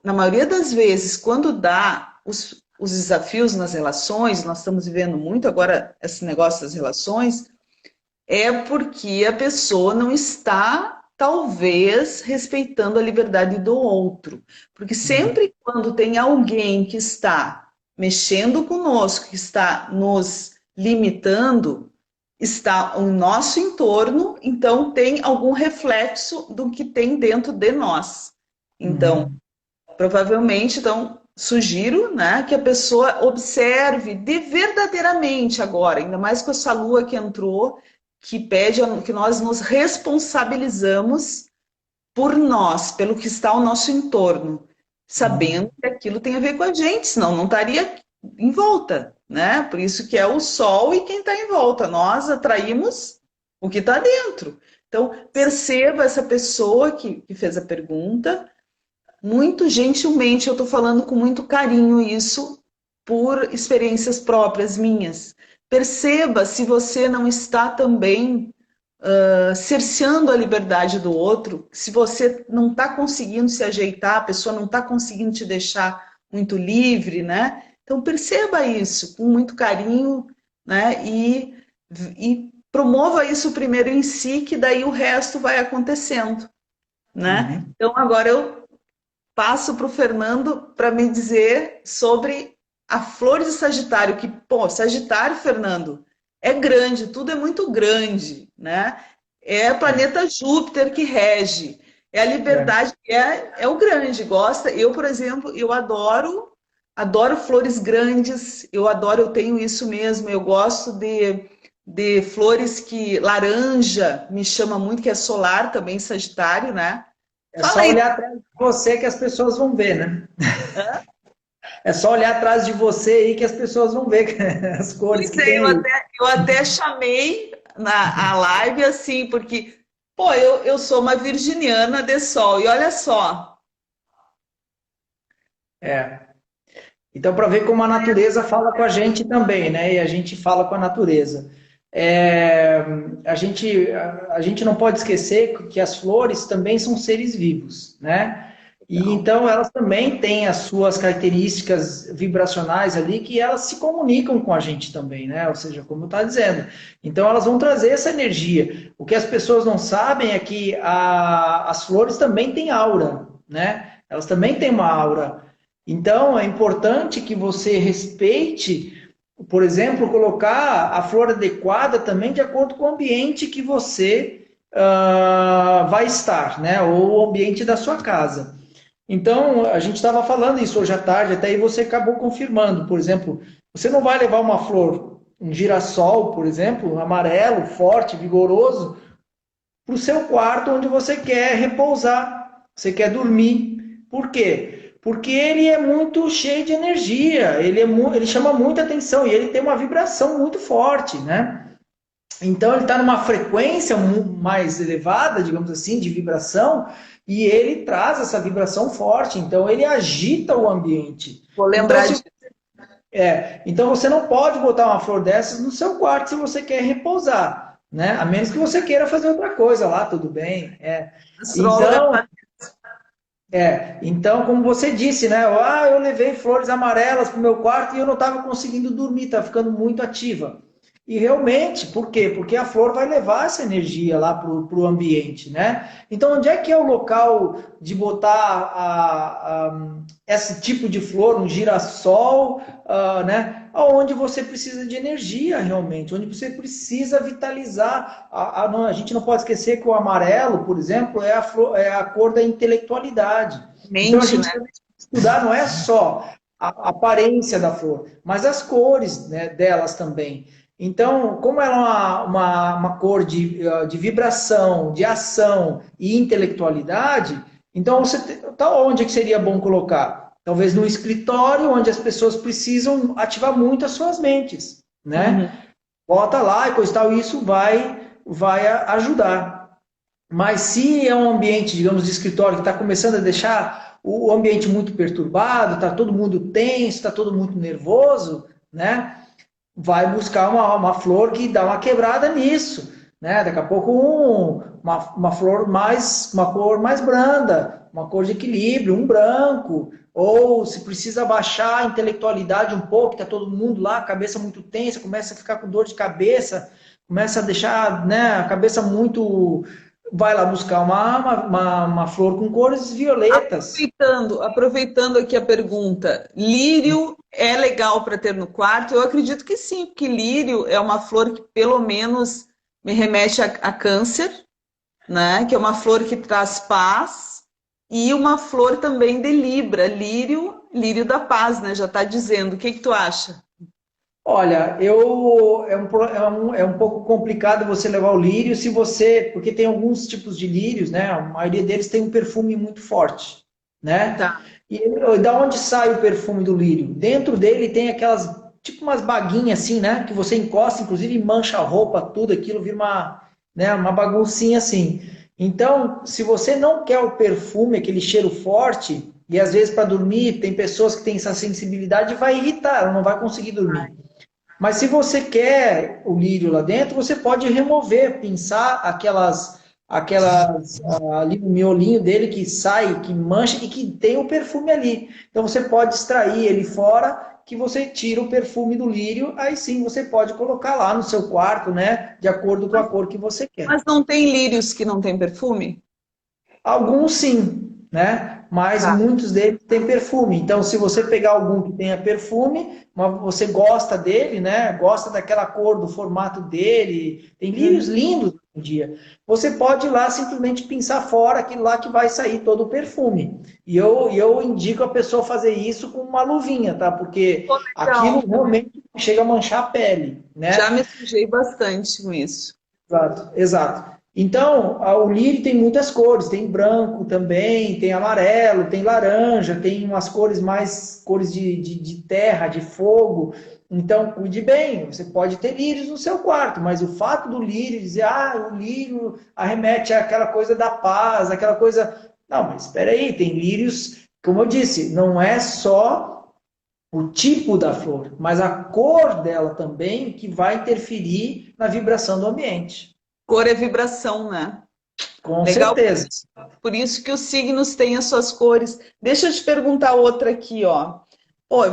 na maioria das vezes, quando dá os desafios nas relações, nós estamos vivendo muito agora esse negócio das relações, é porque a pessoa não está, talvez, respeitando a liberdade do outro. Porque sempre quando tem alguém que está mexendo conosco, que está nos limitando, está o nosso entorno, então tem algum reflexo do que tem dentro de nós. Então, Uhum. provavelmente, então, sugiro, né, que a pessoa observe verdadeiramente agora, ainda mais com essa lua que entrou, que pede que nós nos responsabilizamos por nós, pelo que está ao nosso entorno, sabendo que aquilo tem a ver com a gente, senão não estaria em volta, né? Por isso que é o sol e quem está em volta. Nós atraímos o que está dentro. Então, perceba essa pessoa que fez a pergunta, muito gentilmente, eu estou falando com muito carinho isso, por experiências próprias minhas. Perceba se você não está também cerceando a liberdade do outro, se você não está conseguindo se ajeitar, a pessoa não está conseguindo te deixar muito livre, né? Então perceba isso com muito carinho, né? E promova isso primeiro em si, que daí o resto vai acontecendo, né? Então agora eu passo para o Fernando para me dizer sobre a flor de Sagitário, que, pô, Sagitário, Fernando, é grande, tudo é muito grande, né? É o planeta Júpiter que rege, é a liberdade, é o grande, gosta. Eu, por exemplo, eu adoro flores grandes, eu tenho isso mesmo, eu gosto de flores que, laranja, me chama muito, que é solar também, Sagitário, né? É só olhar atrás de você que as pessoas vão ver, né? É só olhar atrás de você aí que as pessoas vão ver as cores que tem aí. Eu até chamei a live assim, porque, pô, eu sou uma virginiana de sol, e olha só. Então, para ver como a natureza fala com a gente também, né? E a gente fala com a natureza. A gente não pode esquecer que as flores também são seres vivos, né? E então elas também têm as suas características vibracionais ali que elas se comunicam com a gente também, né? Ou seja, como eu estava dizendo. Então elas vão trazer essa energia. O que as pessoas não sabem é que as flores também têm aura, né? Elas também têm uma aura. Então é importante que você respeite, por exemplo, colocar a flor adequada também de acordo com o ambiente que você vai estar, né? Ou o ambiente da sua casa. Então, a gente estava falando isso hoje à tarde, até aí você acabou confirmando. Por exemplo, você não vai levar uma flor, um girassol, por exemplo, um amarelo, forte, vigoroso, para o seu quarto onde você quer repousar, você quer dormir. Por quê? Porque ele é muito cheio de energia, ele chama muita atenção e ele tem uma vibração muito forte, né? Então ele está numa frequência mais elevada, digamos assim, de vibração, e ele traz essa vibração forte, então ele agita o ambiente. Vou lembrar então, então você não pode botar uma flor dessas no seu quarto se você quer repousar, né? A menos que você queira fazer outra coisa lá, tudo bem. Então, como você disse, né? Eu levei flores amarelas para o meu quarto e eu não estava conseguindo dormir, estava ficando muito ativa. E realmente, por quê? Porque a flor vai levar essa energia lá para o ambiente, né? Então, onde é que é o local de botar esse tipo de flor, um girassol, né? Onde você precisa de energia, realmente, onde você precisa vitalizar. A gente não pode esquecer que o amarelo, por exemplo, é a cor da intelectualidade. Então, a gente tem que estudar não é só a aparência da flor, mas as cores, né, delas também. Então, como ela é uma cor de vibração, de ação e intelectualidade, então onde que seria bom colocar? Talvez no escritório, onde as pessoas precisam ativar muito as suas mentes, né? Bota lá e coisa e tal, isso vai ajudar. Mas se é um ambiente, digamos, de escritório que está começando a deixar o ambiente muito perturbado, está todo mundo tenso, está todo mundo nervoso, né? Vai buscar uma flor que dá uma quebrada nisso, né? Daqui a pouco uma flor uma cor mais branda, uma cor de equilíbrio, um branco, ou se precisa baixar a intelectualidade um pouco, está todo mundo lá, cabeça muito tensa, começa a ficar com dor de cabeça, começa a deixar, né, a cabeça muito... Vai lá buscar uma flor com cores violetas. Aproveitando aqui a pergunta, lírio é legal para ter no quarto? Eu acredito que sim, porque lírio é uma flor que pelo menos me remete a câncer, né? Que é uma flor que traz paz, e uma flor também de Libra, lírio da paz, né? Já está dizendo. O que tu acha? Olha, é um pouco complicado você levar o lírio se você, porque tem alguns tipos de lírios, né? A maioria deles tem um perfume muito forte, né? Tá. Da onde sai o perfume do lírio? Dentro dele tem aquelas, tipo umas baguinhas assim, né? Que você encosta, inclusive e mancha a roupa, tudo aquilo vira uma, né? Uma baguncinha assim. Então, se você não quer o perfume, aquele cheiro forte, e às vezes para dormir tem pessoas que têm essa sensibilidade, vai irritar, ela não vai conseguir dormir. Mas se você quer o lírio lá dentro, você pode remover, pinçar aquelas ali no miolinho dele que sai, que mancha e que tem o perfume ali. Então você pode extrair ele fora, que você tira o perfume do lírio, aí sim você pode colocar lá no seu quarto, né? De acordo com a cor que você quer. Mas não tem lírios que não tem perfume? Alguns sim, né? Mas Tá. muitos deles têm perfume. Então, se você pegar algum que tenha perfume, mas você gosta dele, né? Gosta daquela cor, do formato dele, tem lírios Uhum. lindos hoje em dia. Você pode ir lá simplesmente pinçar fora aquilo lá que vai sair todo o perfume. E eu indico a pessoa fazer isso com uma luvinha, tá? Porque Pô, aquilo legal. realmente chega a manchar a pele, Já né? me sujei bastante com isso. Exato, exato. Então, o lírio tem muitas cores, tem branco também, tem amarelo, tem laranja, tem umas cores mais cores de terra, de fogo. Então, cuide bem, você pode ter lírios no seu quarto, mas o fato do lírio dizer, o lírio arremete àquela coisa da paz, aquela coisa. Não, mas espera aí, tem lírios, como eu disse, não é só o tipo da flor, mas a cor dela também que vai interferir na vibração do ambiente. Cor é vibração, né? Com Legal. certeza. Por isso que os signos têm as suas cores. Deixa eu te perguntar outra aqui, ó. Ó,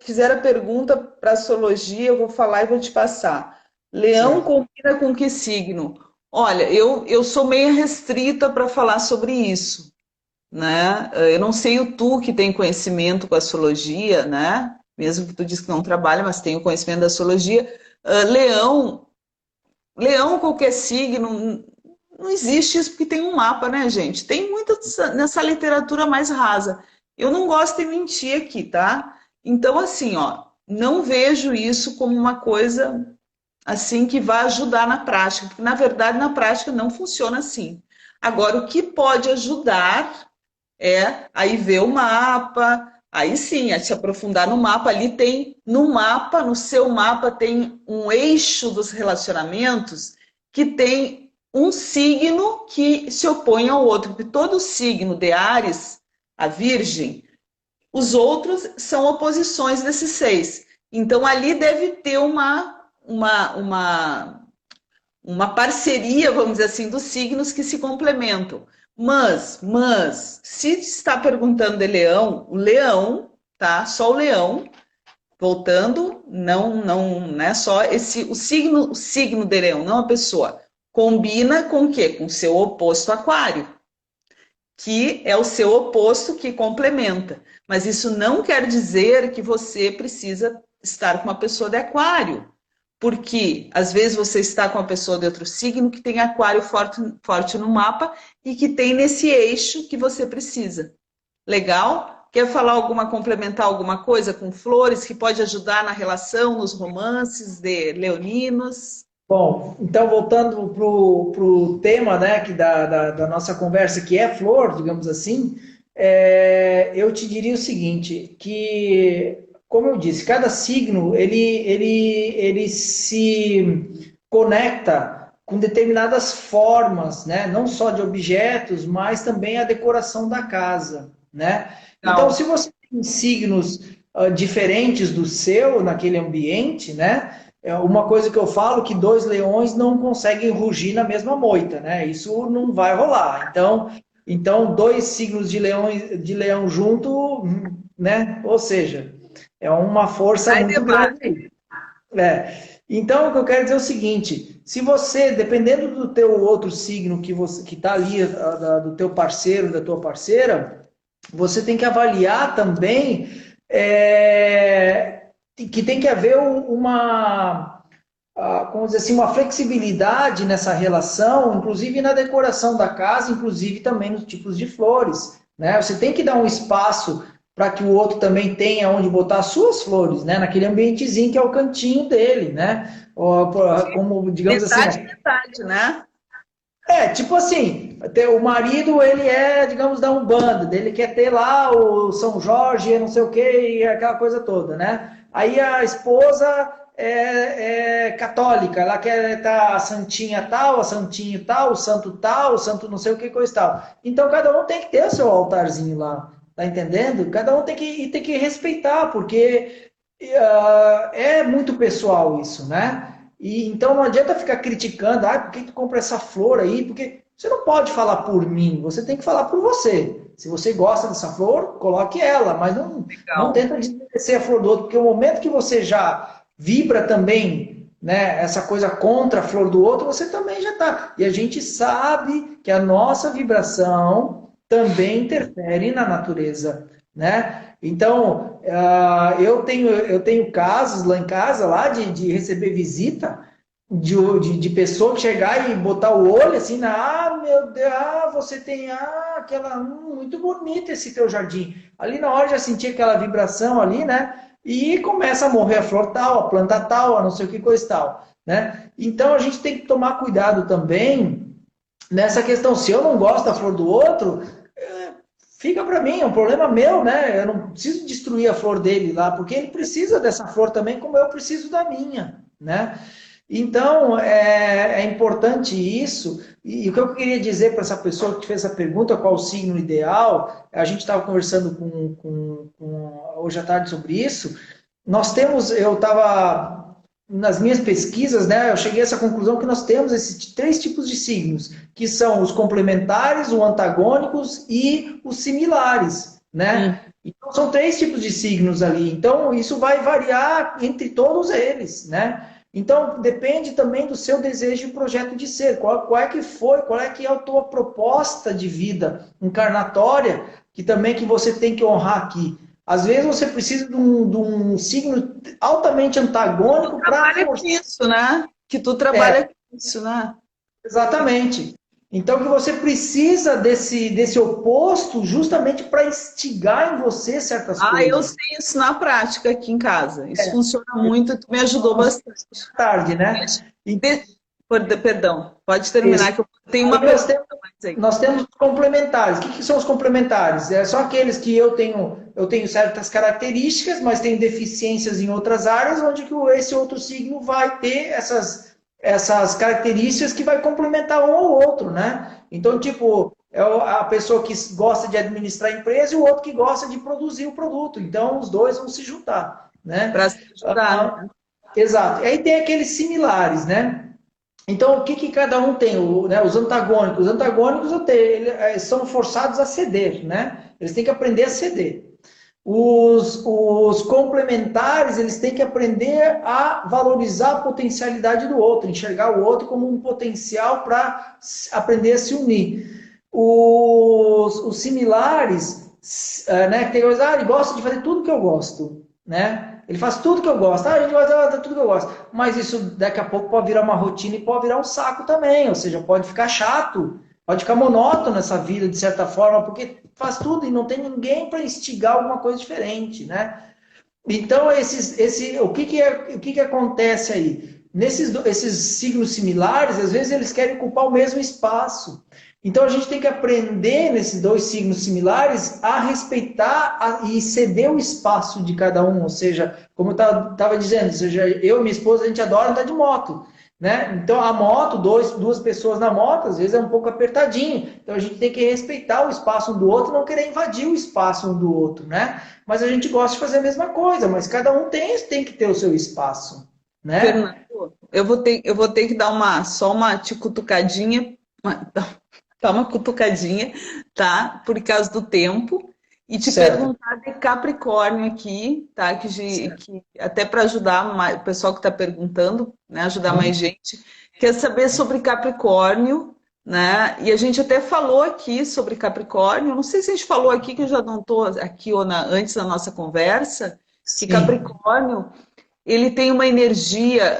fizer a pergunta para astrologia, eu vou falar e vou te passar. Leão Certo. combina com que signo? Olha, eu sou meio restrita para falar sobre isso, né? Eu não sei o tu que tem conhecimento com astrologia, né? Mesmo que tu diz que não trabalha, mas tem o conhecimento da astrologia. Leão, Leão, qualquer signo, não existe isso porque tem um mapa, né, gente? Tem muita nessa literatura mais rasa. Eu não gosto de mentir aqui, tá? Então, assim, ó, não vejo isso como uma coisa assim que vai ajudar na prática, porque na verdade na prática não funciona assim. Agora, o que pode ajudar é aí ver o mapa, aí sim, é se aprofundar no mapa. Ali tem, no mapa, no seu mapa, tem um eixo dos relacionamentos que tem um signo que se opõe ao outro, porque todo signo de Áries, a Virgem, os outros são oposições desses seis. Então ali deve ter uma parceria, vamos dizer assim, dos signos que se complementam. Se está perguntando de leão, o leão, tá? Só o leão, voltando, não é só o signo de leão, não a pessoa. Combina com o quê? Com o seu oposto aquário, que é o seu oposto que complementa. Mas isso não quer dizer que você precisa estar com uma pessoa de aquário, porque às vezes você está com uma pessoa de outro signo que tem aquário forte, forte no mapa e que tem nesse eixo que você precisa. Legal? Quer falar complementar alguma coisa com flores que pode ajudar na relação, nos romances de leoninos? Bom, então voltando para o tema, né, da nossa conversa, que é flor, digamos assim, eu te diria o seguinte, que, como eu disse, cada signo, ele se conecta com determinadas formas, né, não só de objetos, mas também a decoração da casa, né? Então, Legal. se você tem signos diferentes do seu naquele ambiente, né? É uma coisa que eu falo que dois leões não conseguem rugir na mesma moita, né? Isso não vai rolar. Então dois signos de leão junto, né? Ou seja, é uma força Aí muito debate. grande. Então, o que eu quero dizer é o seguinte: se você, dependendo do teu outro signo que você que está ali, do teu parceiro, da tua parceira, você tem que avaliar também que tem que haver uma, como dizer assim, uma flexibilidade nessa relação, inclusive na decoração da casa, inclusive também nos tipos de flores, né? Você tem que dar um espaço para que o outro também tenha onde botar as suas flores, né? Naquele ambientezinho que é o cantinho dele, né? Ou, como, digamos assim, Metade, metade, né? tipo assim, o marido, ele é, digamos, da Umbanda, ele quer ter lá o São Jorge, não sei o que, e aquela coisa toda, né? Aí a esposa é católica, ela quer estar a santinha tal, a santinho tal, o santo não sei o que, coisa e tal. Então cada um tem que ter o seu altarzinho lá, tá entendendo? Cada um tem que respeitar, porque é muito pessoal isso, né? E então não adianta ficar criticando, por que tu compra essa flor aí? Porque você não pode falar por mim, você tem que falar por você. Se você gosta dessa flor, coloque ela, mas não Legal. tenta desmerecer a flor do outro, porque o momento que você já vibra também, né, essa coisa contra a flor do outro, você também já está. E a gente sabe que a nossa vibração também interfere na natureza, né? Então, eu tenho casos lá em casa lá de receber visita de pessoa que chegar e botar o olho assim meu Deus, você tem aquela muito bonito esse teu jardim. Ali na hora já senti aquela vibração ali, né? E começa a morrer a flor tal, a planta tal, a não sei o que coisa e tal, né? Então a gente tem que tomar cuidado também nessa questão. Se eu não gosto da flor do outro, fica para mim, é um problema meu, né? Eu não preciso destruir a flor dele lá, porque ele precisa dessa flor também, como eu preciso da minha, né? Então, é importante isso. E o que eu queria dizer para essa pessoa que te fez essa pergunta, qual o signo ideal, a gente estava conversando hoje à tarde sobre isso. Eu estava nas minhas pesquisas, né, eu cheguei a essa conclusão que nós temos esses três tipos de signos, que são os complementares, os antagônicos e os similares, né? Então, são três tipos de signos ali. Então, isso vai variar entre todos eles, né? Então, depende também do seu desejo e projeto de ser. Qual é que foi, qual é que é a tua proposta de vida encarnatória, que também que você tem que honrar aqui. Às vezes você precisa de um signo altamente antagônico para Trabalha com forçar. isso, né? Que tu trabalha com isso, né? Exatamente. Então que você precisa desse oposto justamente para instigar em você certas Ah, eu coisas. sei isso na prática aqui em casa. Isso funciona muito, tu me ajudou bastante. Tarde, né? Perdão, pode terminar Isso. que eu tenho Aí uma pergunta mais aí. nós temos os complementares. O que são os complementares? São aqueles que eu tenho certas características, mas tenho deficiências em outras áreas, onde que esse outro signo vai ter essas características que vai complementar um ao outro, né? Então, tipo, é a pessoa que gosta de administrar a empresa e o outro que gosta de produzir o produto. Então, os dois vão se juntar, né? Para se ajudar, né? Exato. E aí tem aqueles similares, né? Então, o que cada um tem? Né, os antagônicos. Os antagônicos são forçados a ceder, né? Eles têm que aprender a ceder. Os complementares, eles têm que aprender a valorizar a potencialidade do outro, enxergar o outro como um potencial para aprender a se unir. Os similares, né, que tem coisa, ele gosta de fazer tudo que eu gosto, né? Ele faz tudo que eu gosto. A gente vai fazer tudo que eu gosto. Mas isso daqui a pouco pode virar uma rotina e pode virar um saco também. Ou seja, pode ficar chato, pode ficar monótono essa vida, de certa forma, porque faz tudo e não tem ninguém para instigar alguma coisa diferente, né? Então, o que acontece aí? Esses signos similares, às vezes eles querem ocupar o mesmo espaço. Então, a gente tem que aprender, nesses dois signos similares, a respeitar e ceder o espaço de cada um. Ou seja, como eu estava dizendo, ou seja, eu e minha esposa, a gente adora andar de moto. Né? Então, a moto, duas pessoas na moto, às vezes é um pouco apertadinho. Então, a gente tem que respeitar o espaço um do outro, não querer invadir o espaço um do outro, né? Mas a gente gosta de fazer a mesma coisa, mas cada um tem que ter o seu espaço, né? Fernando, eu vou ter que dar só uma te cutucadinha, dar uma cutucadinha, tá? Por causa do tempo. E te Certo. perguntar de Capricórnio aqui, tá? Que até para ajudar o pessoal que está perguntando, né? Ajudar mais gente. Quer saber sobre Capricórnio, né? E a gente até falou aqui sobre Capricórnio. Não sei se a gente falou aqui, que eu já não estou aqui ou antes da nossa conversa, que Sim. Capricórnio ele tem uma energia,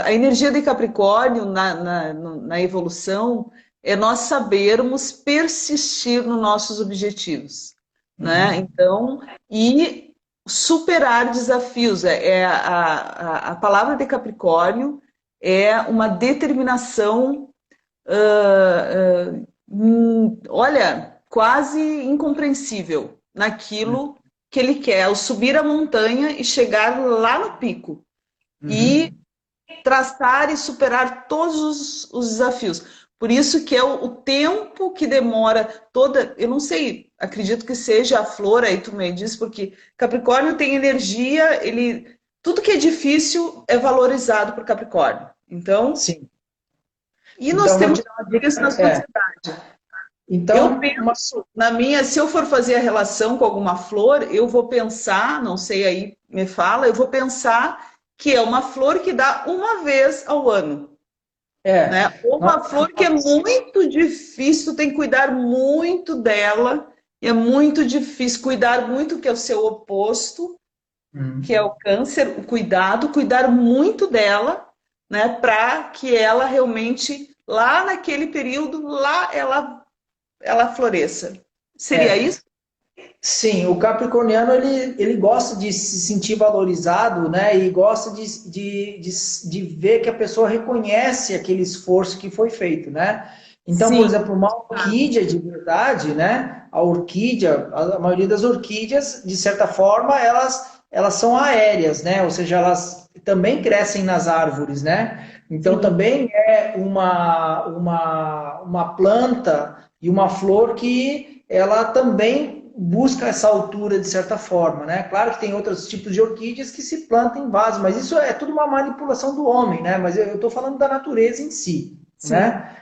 a energia de Capricórnio na evolução é nós sabermos persistir nos nossos objetivos. né? Uhum. Então, e superar desafios. A palavra de Capricórnio é uma determinação, olha, quase incompreensível naquilo que ele quer, ao subir a montanha e chegar lá no pico. E Uhum. traçar e superar todos os desafios. Por isso que é o tempo que demora toda, eu não sei, acredito que seja a flor, aí tu me diz, porque Capricórnio tem energia, ele tudo que é difícil é valorizado por Capricórnio. Então, Sim. e nós Então, vou temos te dar uma isso na dica. sociedade. Eu Então, penso, na minha, se eu for fazer a relação com alguma flor, eu vou pensar, não sei aí, me fala, eu vou pensar que é uma flor que dá uma vez ao ano, é, né? Ou uma nós, flor que é muito difícil, tu tem que cuidar muito dela, e é muito difícil cuidar muito, que é o seu oposto, que é Uhum. o câncer, o cuidado, cuidar muito dela, né? Para que ela realmente, lá naquele período, lá ela floresça. Seria É, isso? sim, o capricorniano ele gosta de se sentir valorizado, né? E gosta de ver que a pessoa reconhece aquele esforço que foi feito, né? Então, por Sim. exemplo, uma orquídea de verdade, né? A orquídea, a maioria das orquídeas, de certa forma, elas são aéreas, né? Ou seja, elas também crescem nas árvores, né? Então, Sim. também é uma planta e uma flor que ela também busca essa altura de certa forma, né? Claro que tem outros tipos de orquídeas que se plantam em vaso, mas isso é tudo uma manipulação do homem, né? Mas eu estou falando da natureza em si, Sim. né?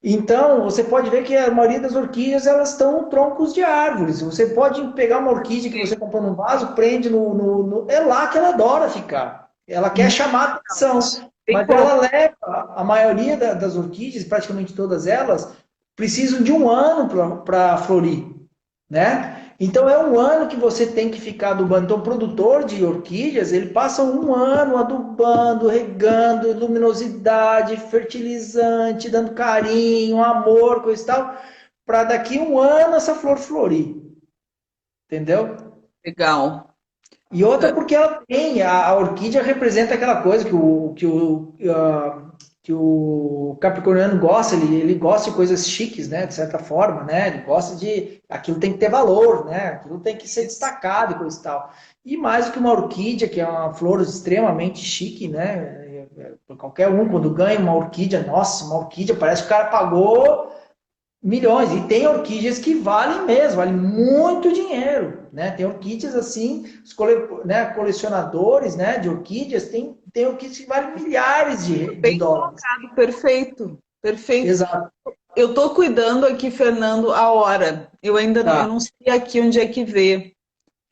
Então, você pode ver que a maioria das orquídeas, elas estão em troncos de árvores. Você pode pegar uma orquídea que você comprou num vaso, prende é lá que ela adora ficar. Ela quer chamar atenção. Bem Mas ela colocado. leva, a maioria das orquídeas, praticamente todas elas, precisam de um ano para florir, né? Então é um ano que você tem que ficar adubando. Então o produtor de orquídeas, ele passa um ano adubando, regando, luminosidade, fertilizante, dando carinho, amor, coisa e tal, para daqui um ano essa flor florir, entendeu? Legal. E outra porque ela tem, a orquídea representa aquela coisa que o capricorniano gosta, ele gosta de coisas chiques, né, de certa forma, né, ele gosta de, aquilo tem que ter valor, né, aquilo tem que ser Isso. destacado e coisa e tal. E mais do que uma orquídea, que é uma flor extremamente chique, né, qualquer um, quando ganha uma orquídea, nossa, uma orquídea, parece que o cara pagou milhões. E tem orquídeas que valem mesmo, valem muito dinheiro, né? Tem orquídeas assim, né, colecionadores, né, de orquídeas, tem orquídeas que valem milhares de Bem dólares. colocado, perfeito, perfeito. Exato. Eu estou cuidando aqui, Fernando, a hora. Eu Tá. não sei aqui onde é que vê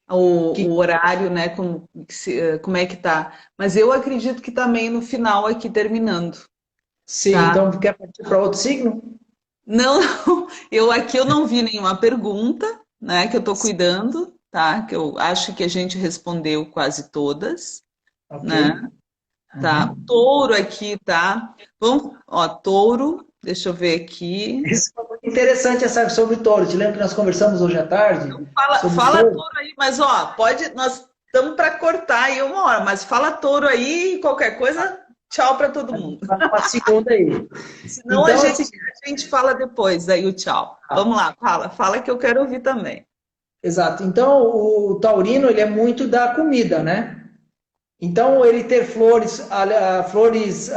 o Que, horário, né? Como é que tá. Mas eu acredito que também no final aqui terminando, sim, tá? então quer partir para outro signo? Não, não, eu não vi nenhuma pergunta, né? Que eu estou cuidando, tá? Que eu acho que a gente respondeu quase todas, Ok. né? Tá, Uhum. touro aqui, tá? Vamos, ó, touro, deixa eu ver aqui. Isso foi muito interessante essa sobre touro. Te lembro que nós conversamos hoje à tarde sobre Fala touro? touro aí, mas ó, nós estamos para cortar aí uma hora, mas fala touro aí, qualquer coisa, tchau para todo mundo. Uma segunda aí. Senão Então, assim, a gente fala depois, aí o tchau. Vamos lá, fala que eu quero ouvir também. exato. Então, o taurino, ele é muito da comida, né? Então, ele ter flores, flores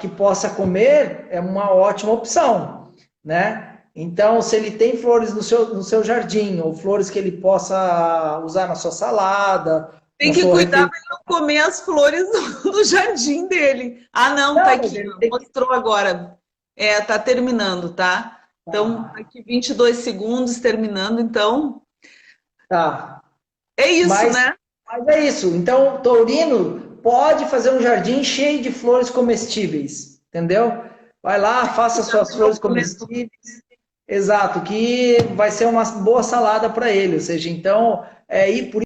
que possa comer é uma ótima opção, né? Então, se ele tem flores no seu jardim, ou flores que ele possa usar na sua salada, Tem na que sua cuidar refeição. para não comer as flores do jardim dele. Ah, não, tá Não, mas aqui, ele ó, tem que. mostrou agora. É, tá terminando, tá? Então, Tá, aqui 22 segundos terminando, então tá. é isso, Mas, né? mas é isso. Então, taurino pode fazer um jardim cheio de flores comestíveis, entendeu? Vai lá, faça Cuidar suas para não flores comer. comestíveis. Exato, que vai ser uma boa salada para ele. Ou seja, então, ir por